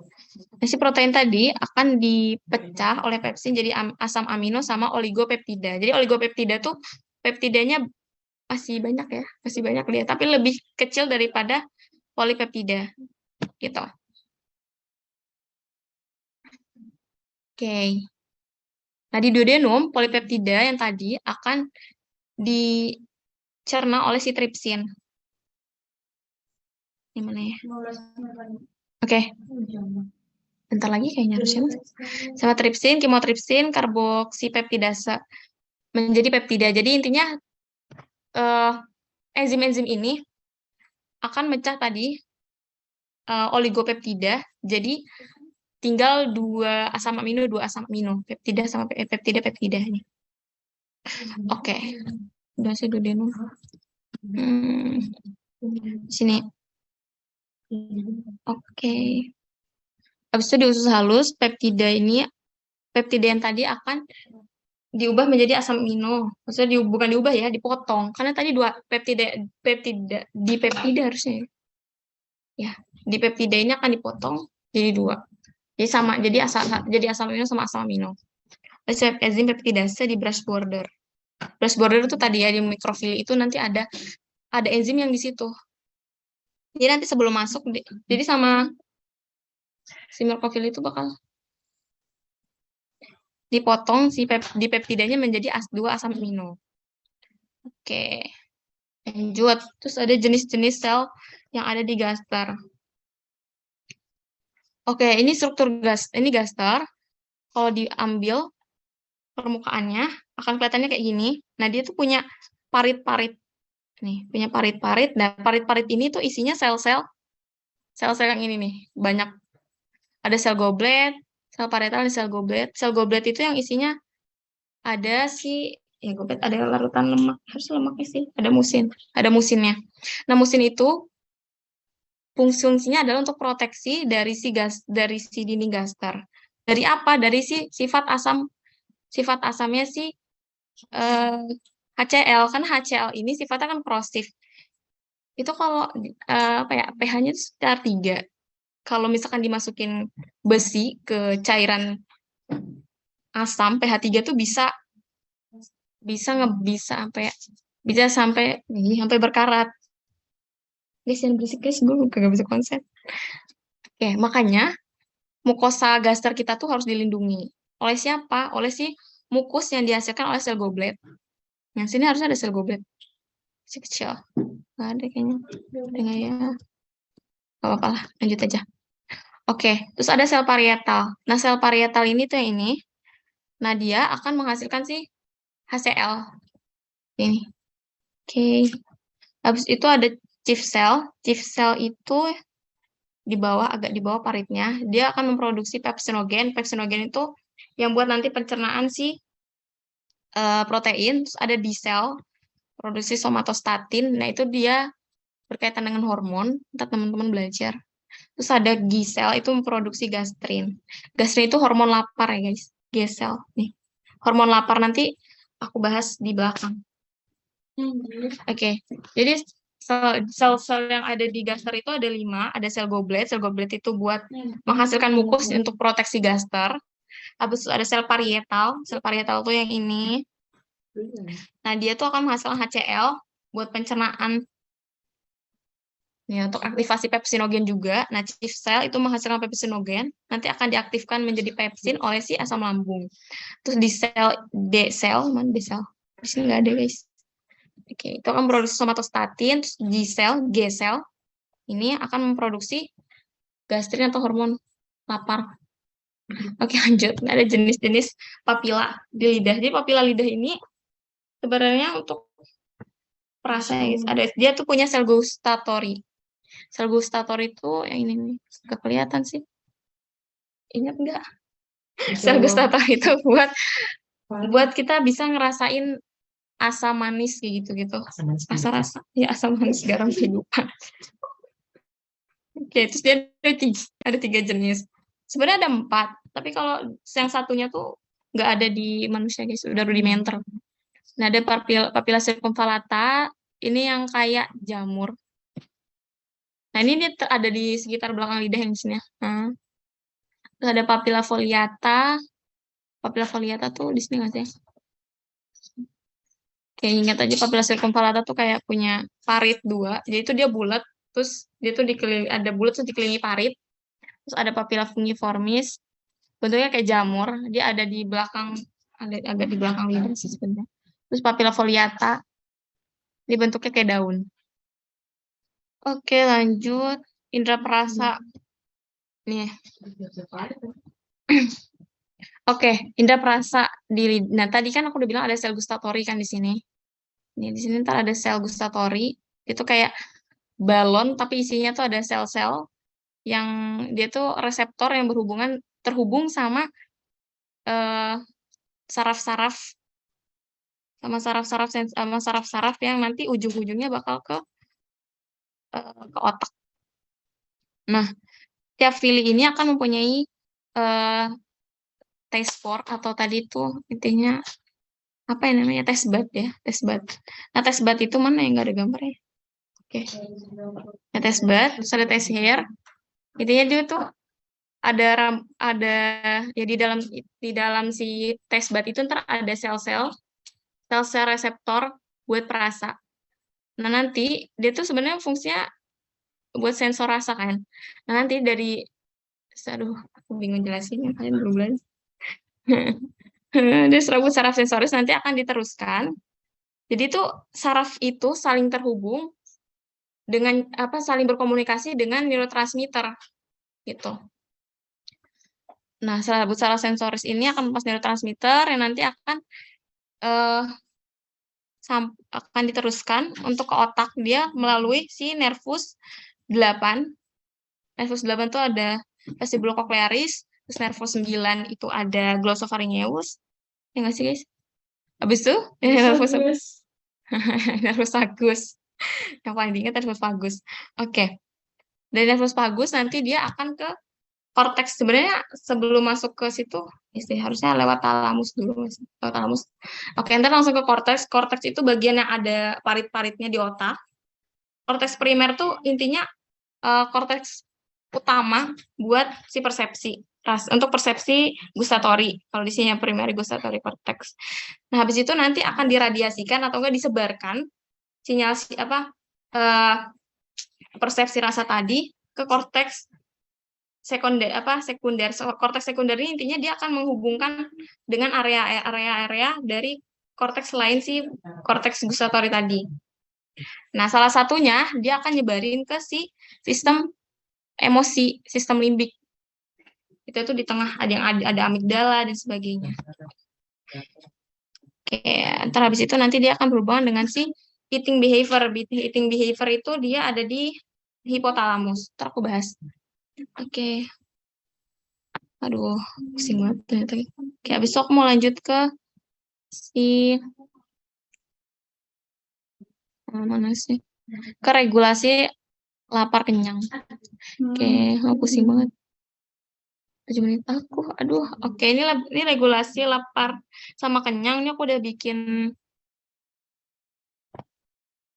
Nah, si protein tadi akan dipecah oleh pepsin jadi asam amino sama oligopeptida. Jadi oligopeptida tuh peptidanya masih banyak ya, masih banyak dia, tapi lebih kecil daripada polipeptida gitu. Oke. Nah, di duodenum polipeptida yang tadi akan dicerna oleh si tripsin. Gimana ya? Oke. Bentar lagi kayaknya harusnya. Sama tripsin, kimotripsin, karboksipeptidase menjadi peptida. Jadi intinya enzim-enzim ini akan mecah tadi oligopeptida. Jadi tinggal 2 asam amino, peptida sama peptida ini. Oke. Udah sih duodenum. Sini. Oke. Habis itu di usus halus, peptida yang tadi akan diubah menjadi asam amino. Maksudnya bukan diubah ya, dipotong. Karena tadi 2 peptida harusnya. Ya, di peptida ini akan dipotong jadi 2. Jadi sama, jadi asam amino sama asam amino. Enzim peptidase di brush border. Brush border itu tadi ya di mikrofil itu nanti ada enzim yang di situ. Jadi nanti sebelum masuk, jadi sama si mikrofil itu bakal dipotong di peptidanya menjadi 2 asam amino. Oke. Lanjut. Terus ada jenis-jenis sel yang ada di gaster. Oke, ini struktur ini gaster. Kalau diambil permukaannya akan kelihatannya kayak gini. Nah, dia tuh punya parit-parit. Nih, punya parit-parit. Nah, parit-parit ini tuh isinya sel-sel yang ini nih. Banyak. Ada sel goblet, sel parietal, dan sel goblet. Sel goblet itu yang isinya ada goblet, ada larutan lemak. Harus lemaknya sih. Ada musinnya. Nah, musin itu fungsinya adalah untuk proteksi dari si dinding gaster. Dari apa? Dari sifat asamnya HCl. Kan HCl ini sifatnya kan korosif. Itu kalau pH-nya itu sekitar 3. Kalau misalkan dimasukin besi ke cairan asam, pH 3 tuh bisa sampai berkarat. Guys, yang berisik guys, gue gak bisa konsep. Oke, makanya mukosa gaster kita tuh harus dilindungi. Oleh siapa? Oleh si mukus yang dihasilkan oleh sel goblet. Yang sini harusnya ada sel goblet. Kecil. Gak ada kayaknya. Ada nggak ya? Gak apa-apa lah, lanjut aja. Oke, terus ada sel parietal. Nah, sel parietal ini tuh yang ini. Nah, dia akan menghasilkan si HCl. Ini. Oke. Habis itu ada chief cell. Chief cell itu agak di bawah paritnya. Dia akan memproduksi pepsinogen. Pepsinogen itu yang buat nanti pencernaan si protein. Terus ada D cell, produksi somatostatin. Nah, itu dia berkaitan dengan hormon. Ntar teman-teman belajar. Terus ada G cell, itu memproduksi gastrin. Gastrin itu hormon lapar ya guys. G cell. Nih. Hormon lapar nanti aku bahas di belakang. Oke. Jadi sel-sel yang ada di gaster itu ada 5. Ada sel goblet. Sel goblet itu buat menghasilkan mukus untuk proteksi gaster. Habis itu ada sel parietal. Sel parietal tuh yang ini. Nah, dia tuh akan menghasilkan HCl buat pencernaan. Ya, untuk aktivasi pepsinogen juga. Nah, chief cell itu menghasilkan pepsinogen. Nanti akan diaktifkan menjadi pepsin oleh si asam lambung. Terus di sel D cell, mana D cell? Di sini nggak ada guys. Oke, itu akan memproduksi somatostatin, terus G-sel ini akan memproduksi gastrin atau hormon lapar. Oke, lanjut. Ada jenis-jenis papila di lidah. Jadi papila lidah ini sebenarnya untuk perasa, ya, guys. Dia tuh punya sel gustatory. Sel gustatory itu yang ini nih. Gak kelihatan sih. Ingat nggak? Sel gustatory itu buat kita bisa ngerasain asam manis kayak gitu-gitu. Rasa-rasa. Ya, asam manis garam kehidupan. Oke, terus dia ada tiga jenis. Sebenarnya ada 4, tapi kalau yang satunya tuh nggak ada di manusia, guys, udah rudimenter. Nah, ada papilla circumvallata, ini yang kayak jamur. Nah, ini dia ada di sekitar belakang lidah yang di sini ya. Nah, terus ada papilla foliata. Papilla foliata tuh di sini nggak sih? Oke, ingat aja papilla circumvallata tuh kayak punya parit 2. Jadi itu dia bulat, terus dia tuh ada bulat terus dikelilingi parit. Terus ada papilla fungiformis, bentuknya kayak jamur, dia ada di belakang, agak di belakang lidah sih sebenarnya. Terus papilla foliata, dia bentuknya kayak daun. Oke, lanjut. Indra perasa. Nih. Oke, indra perasa di. Nah, tadi kan aku udah bilang ada sel gustatory kan di sini. Nih, di sini ntar ada sel gustatory. Itu kayak balon, tapi isinya tuh ada sel-sel yang dia tuh reseptor yang terhubung sama saraf-saraf sama saraf-saraf yang nanti ujung-ujungnya bakal ke otak. Nah, tiap fili ini akan mempunyai taste fork atau tadi itu intinya apa yang namanya taste bud ya, taste bud. Nah, taste bud itu mana yang nggak ada gambarnya? Oke. Nah, taste bud, terus ada taste hair. Intinya dia tuh ada ya di dalam si taste bud itu ntar ada sel-sel reseptor buat perasa. Nah, nanti dia tuh sebenarnya fungsinya buat sensor rasa kan. Nah, nanti dari aduh, aku bingung jelasinnya, kalian belum belajar. Dari serabut saraf sensoris nanti akan diteruskan. Jadi tuh saraf itu saling terhubung dengan saling berkomunikasi dengan neurotransmitter gitu. Nah, serabut saraf sensoris ini akan melepas neurotransmitter yang nanti akan diteruskan untuk ke otak dia melalui si nervus 8. Nervus 8 itu ada vestibulus cochlearis, terus nervus 9 itu ada glossopharyngeus. Ya nggak sih, guys? Habis itu nervus vagus. Yang paling diingat nervus vagus. Oke. Dari nervus vagus nanti dia akan ke korteks. Sebenarnya sebelum masuk ke situ, harusnya lewat talamus dulu. Lewat talamus. Oke, ntar langsung ke korteks. Korteks itu bagian yang ada parit-paritnya di otak. Korteks primer tuh intinya korteks utama buat si persepsi. Untuk persepsi gustatory. Kalau di sini primary gustatory cortex. Nah, habis itu nanti akan diradiasikan atau enggak disebarkan sinyal persepsi rasa tadi ke korteks sekunder. Korteks sekunder ini intinya dia akan menghubungkan dengan area-area dari korteks lain si korteks gustatory tadi. Nah, salah satunya dia akan nyebarin ke si sistem emosi, sistem limbik. Itu tuh di tengah ada yang ada amigdala dan sebagainya. Oke, ntar habis itu nanti dia akan berhubungan dengan si eating behavior. Eating behavior itu dia ada di hipotalamus. Ntar aku bahas. Oke. Aduh, pusing banget ternyata. Oke, habis itu aku mau lanjut ke si mana sih? Ke regulasi lapar kenyang. Oke, aku pusing banget. 7 menit aku, aduh, oke, ini regulasi lapar sama kenyang, ini aku udah bikin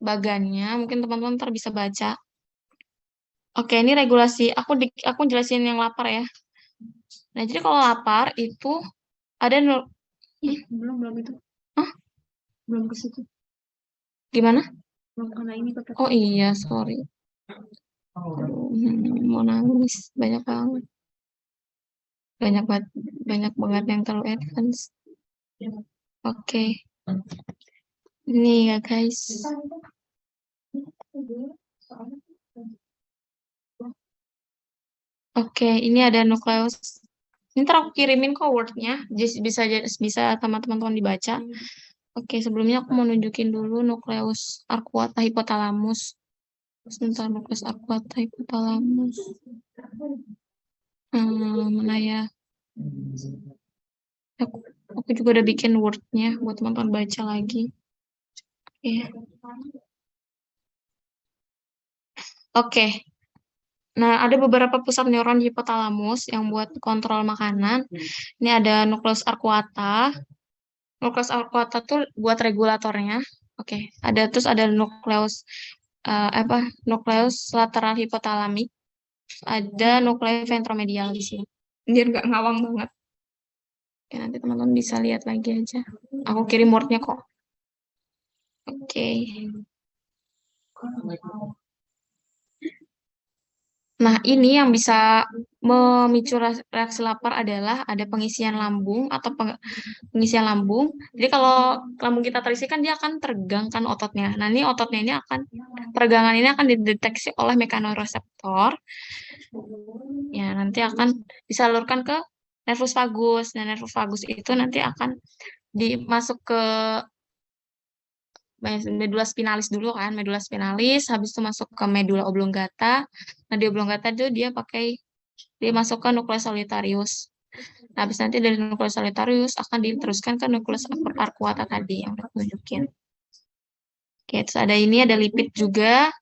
bagannya, mungkin teman-teman ntar bisa baca. Oke, ini regulasi, aku jelasin yang lapar ya. Nah, jadi kalau lapar itu ada Belum itu. Hah? Belum ke situ. Gimana? Belum kena ini pakai. Oh iya, sorry. Aduh, mau nangis, banyak banget. Banyak banget yang terlalu advance. Oke. Ini ya guys. Oke, ini ada nukleus. Ini ntar aku kirimin kok Word-nya. Bisa sama teman-teman dibaca. Oke, sebelumnya aku mau nunjukin dulu nukleus arcuata hypothalamus. Sebentar, nukleus arcuata hypothalamus. Mana ya? Aku juga udah bikin Word-nya buat teman-teman baca lagi. Oke. Oke. Nah, ada beberapa pusat neuron di hipotalamus yang buat kontrol makanan. Ini ada nukleus arcuata. Nukleus arcuata tuh buat regulatornya. Oke, ada nukleus nukleus lateral hipotalamik. Ada nukleus ventromedial di sini. Biar nggak ngawang banget. Oke, nanti teman-teman bisa lihat lagi aja. Aku kirim wordnya kok. Oke. Nah, ini yang bisa memicu reaksi lapar adalah ada pengisian lambung atau pengisian lambung. Jadi kalau lambung kita terisi kan dia akan tegang kan ototnya. Nah, ini ototnya ini peregangan ini akan dideteksi oleh mekanoreseptor. Ya, nanti akan disalurkan ke nervus vagus. Nah, nervus vagus itu nanti akan dimasuk ke medula spinalis dulu kan, medula spinalis, habis itu masuk ke medula oblongata. Nah, di oblongata itu dia masuk ke nukleus solitarius. Nah, habis nanti dari nukleus solitarius akan diteruskan ke nukleus arcuata tadi yang udah aku tunjukin. Oke, terus ada lipid juga,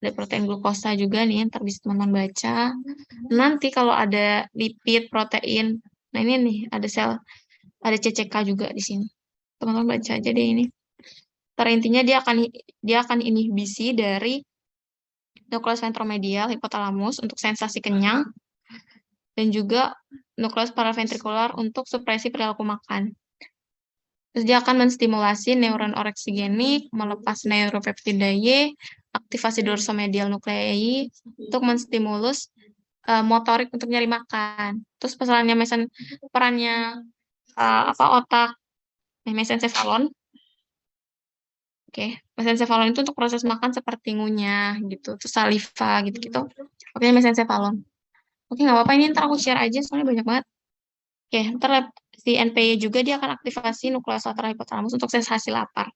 ada protein glukosa juga nih, ntar bisa teman-teman baca. Nanti kalau ada lipid, protein, nah ini nih ada CCK juga di sini. Teman-teman baca aja deh ini. Intinya dia akan inhibisi dari nukleus ventromedial hipotalamus untuk sensasi kenyang dan juga nukleus paraventrikular untuk supresi perilaku makan. Terus dia akan menstimulasi neuron oreksigenik, melepas neuropeptida Y, aktivasi dorsomedial nuklei untuk menstimulus motorik untuk nyari makan. Terus perannya otak mesencephalon. Oke, mesencephalon itu untuk proses makan seperti ngunyah gitu, terus saliva gitu-gitu. Oke, mesencephalon. Oke, nggak apa-apa, ini ntar aku share aja soalnya banyak banget. Oke, ntar si NPY juga dia akan aktivasi nukleus lateral hipotalamus untuk sensasi lapar.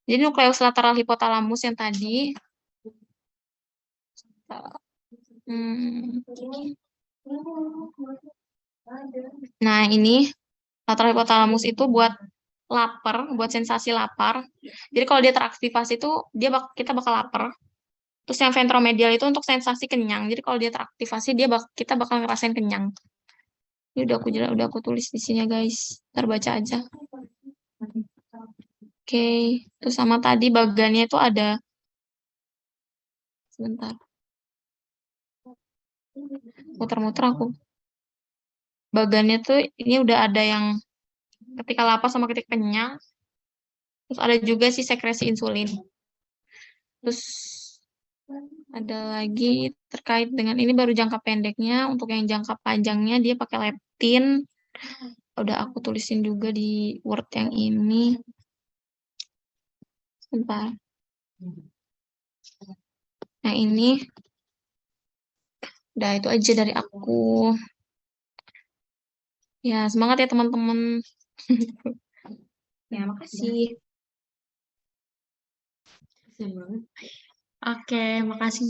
Jadi nukleus lateral hipotalamus yang tadi, nah ini lateral hipotalamus itu buat lapar, buat sensasi lapar. Jadi kalau dia teraktivasi itu kita bakal lapar. Terus yang ventromedial itu untuk sensasi kenyang. Jadi kalau dia teraktivasi kita bakal ngerasain kenyang. Ini udah aku tulis di sini guys. Ntar baca aja. Oke, terus sama tadi bagannya itu ada sebentar. Muter-muter aku. Bagannya tuh ini udah ada yang ketika lapar sama ketika kenyang. Terus ada juga sih sekresi insulin. Terus ada lagi terkait dengan ini baru jangka pendeknya. Untuk yang jangka panjangnya dia pakai leptin. Udah aku tulisin juga di Word yang ini. Sebentar. Nah ini. Udah itu aja dari aku. Ya semangat ya teman-teman. Ya makasih. Oke, makasih.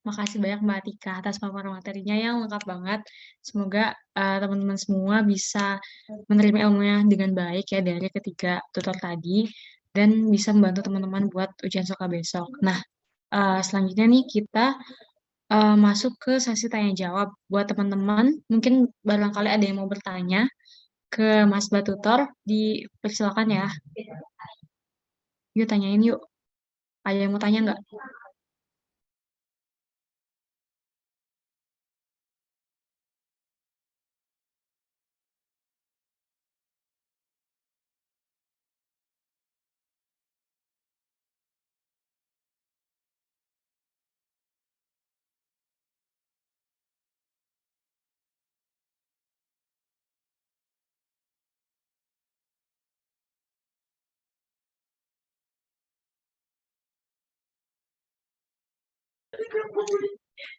Makasih banyak Mbak Tika atas paparan materinya yang lengkap banget. Semoga teman-teman semua bisa menerima ilmunya dengan baik ya dari ketiga tutor tadi dan bisa membantu teman-teman buat ujian soka besok. Nah, selanjutnya nih kita masuk ke sesi tanya jawab buat teman-teman. Mungkin barangkali ada yang mau bertanya ke Mas Mbak Tutor, dipersilakan ya. Yuk tanyain yuk. Ada yang mau tanya nggak?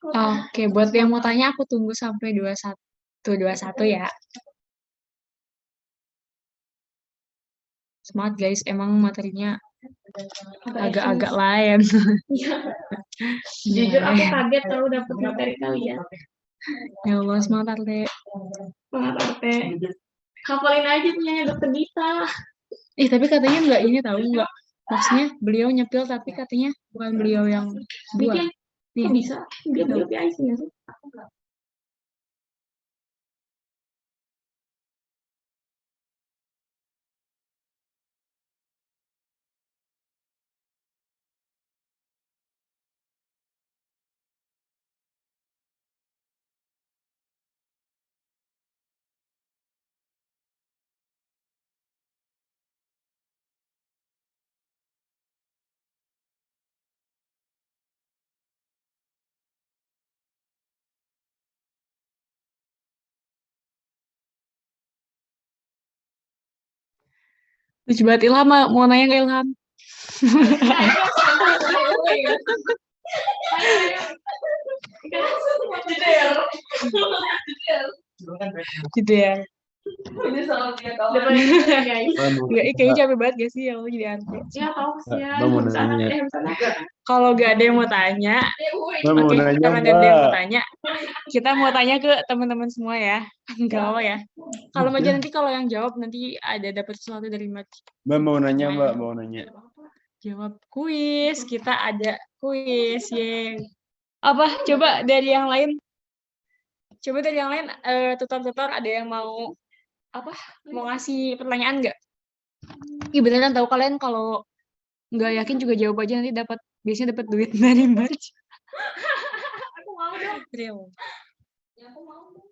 Oke, buat yang mau tanya aku tunggu sampai 21 ya. Semangat guys, emang materinya agak-agak lain. Jujur aku Iya. kaget kalau dapet materi kalian. Ya Allah, semangat Arte. Semangat Arte. Hafalin aja punyanya Dokter Gita. Tapi katanya nggak ini tahu nggak. Maksudnya beliau nyepil tapi katanya bukan beliau yang buat. Bikin. Kok bisa? Dia beli PIC nggak sih? Lucu banget Ilham, mau nanya ke Ilham. Gitu ya. Nggak, kayaknya capek banget gak sih ya lo jadi Arte? Ya tahu sih ya. Mbak mau nanya. Kalau nggak ada yang mau tanya, Mbak mau oke, nanya, karena nggak ada yang mau Mbak. tanya, kita mau tanya ke teman-teman semua ya. Nggak apa ya. Kalau aja nanti kalau yang jawab nanti ada dapat sesuatu dari Mbak. Mbak mau nanya, Mbak mau nanya. Jawab kuis, kita ada kuis, ye. Apa? Coba dari yang lain. Coba dari yang lain, tutor-tutor ada yang mau apa? Mau ngasih pertanyaan nggak? Iya beneran tahu kalian kalau nggak yakin juga jawab aja nanti biasanya dapat duit dari merch. Aku mau dong. Real. Ya aku mau dong.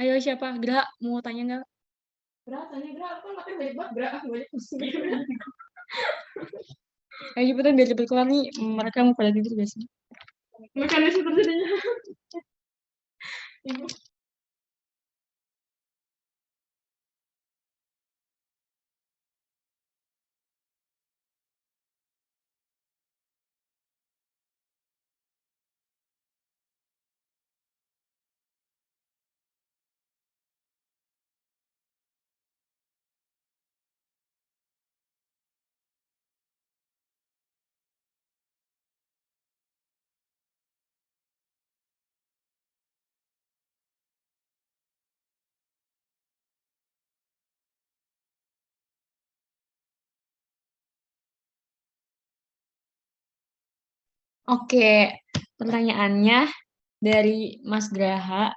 Ayo siapa? Gra mau tanya nggak? Gra, tanya Gra. Aku kan materi banyak banget Gra. Banyak pusing. Ayo cepetan biar cepet kelar nih. Mereka mau pada tidur gak sih? Mekanisme terjadinya. Oke, pertanyaannya dari Mas Graha.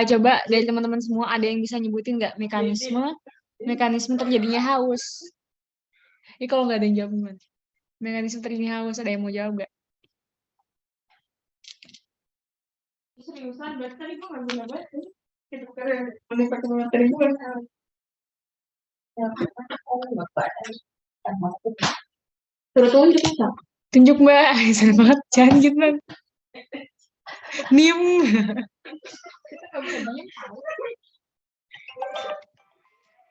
Coba dari teman-teman semua ada yang bisa nyebutin nggak mekanisme terjadinya haus? Ini kalau nggak ada yang jawab gimana? Mekanisme terjadinya haus, ada yang mau jawab nggak? Seriusan, berarti tadi gue nggak guna banget. Kita keren. Mending pakai materi gue. Terus tunjuk bisa. Tunjuk Mbak, seru banget, jangan gitu Mbak. Nim.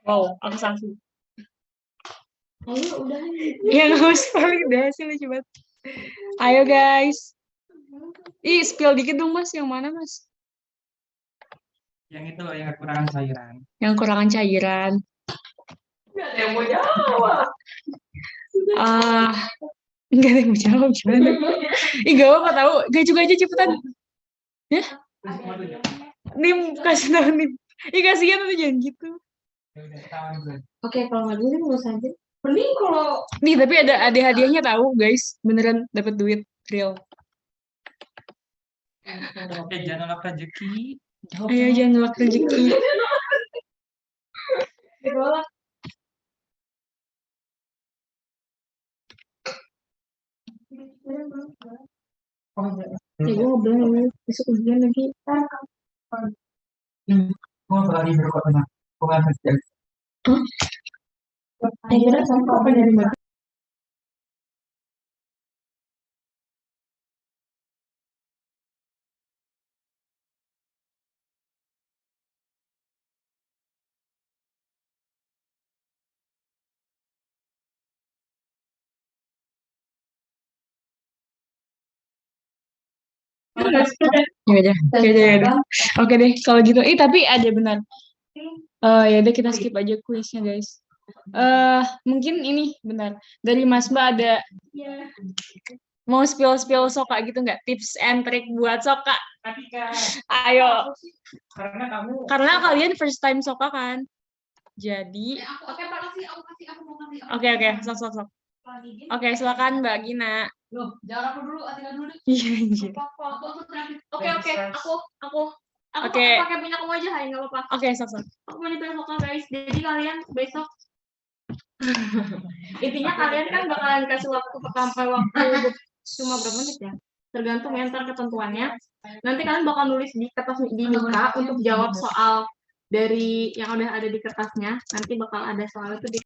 Wow, aku sanksi. Ayo udah. Ya nggak usah, udah sih lucu banget. Ayo guys. Spill dikit dong Mas, yang mana Mas? Yang itu loh, yang kekurangan cairan. Yang kurangan cairan. Gak ada yang mau jawab. Enggak ada yang mau jawab gimana? Gak apa-apa tahu. Gajuk aja cepetan. Ya? Nim, kasih tahu Nim. Kasihan tuh jangan gitu. Oke, kalau nggak dulu nggak usah aja. Mending kalau Nih, tapi ada hadiahnya tahu guys. Beneran dapat duit real. Jangan nolak rezeki. Ayo jangan nolak rezeki. ditolak. Ya gue ngobrol besok ujian lagi. Mau lagi berkota. Bukan saja. Akhirnya sampai apa dari mana? Ya udah. Oke deh, kalau gitu. Tapi ada benar. Ya udah kita skip aja kuisnya, guys. Mungkin ini benar. Dari Mas Mbak ada mau spill Soka gitu nggak? Tips and trick buat Soka. Ayo. Karena kalian first time Soka kan. Jadi. Oke, sok. Oke, silakan Mbak Gina. Loh, jangan aku dulu, Atika dulu deh. Iya, anjir. Aku terakhir. Oke, aku Oke. pakai punya kamu aja, Hai, nggak apa-apa. Oke, sok. Aku mau nyetel vokal, guys. Jadi kalian besok intinya kalian kan bakalan kasih waktu sampai waktu cuma berapa menit ya? Tergantung ya ntar ketentuannya. Nanti kalian bakal nulis di kertas di muka untuk jawab soal dari yang udah ada di kertasnya. Nanti bakal ada soal itu di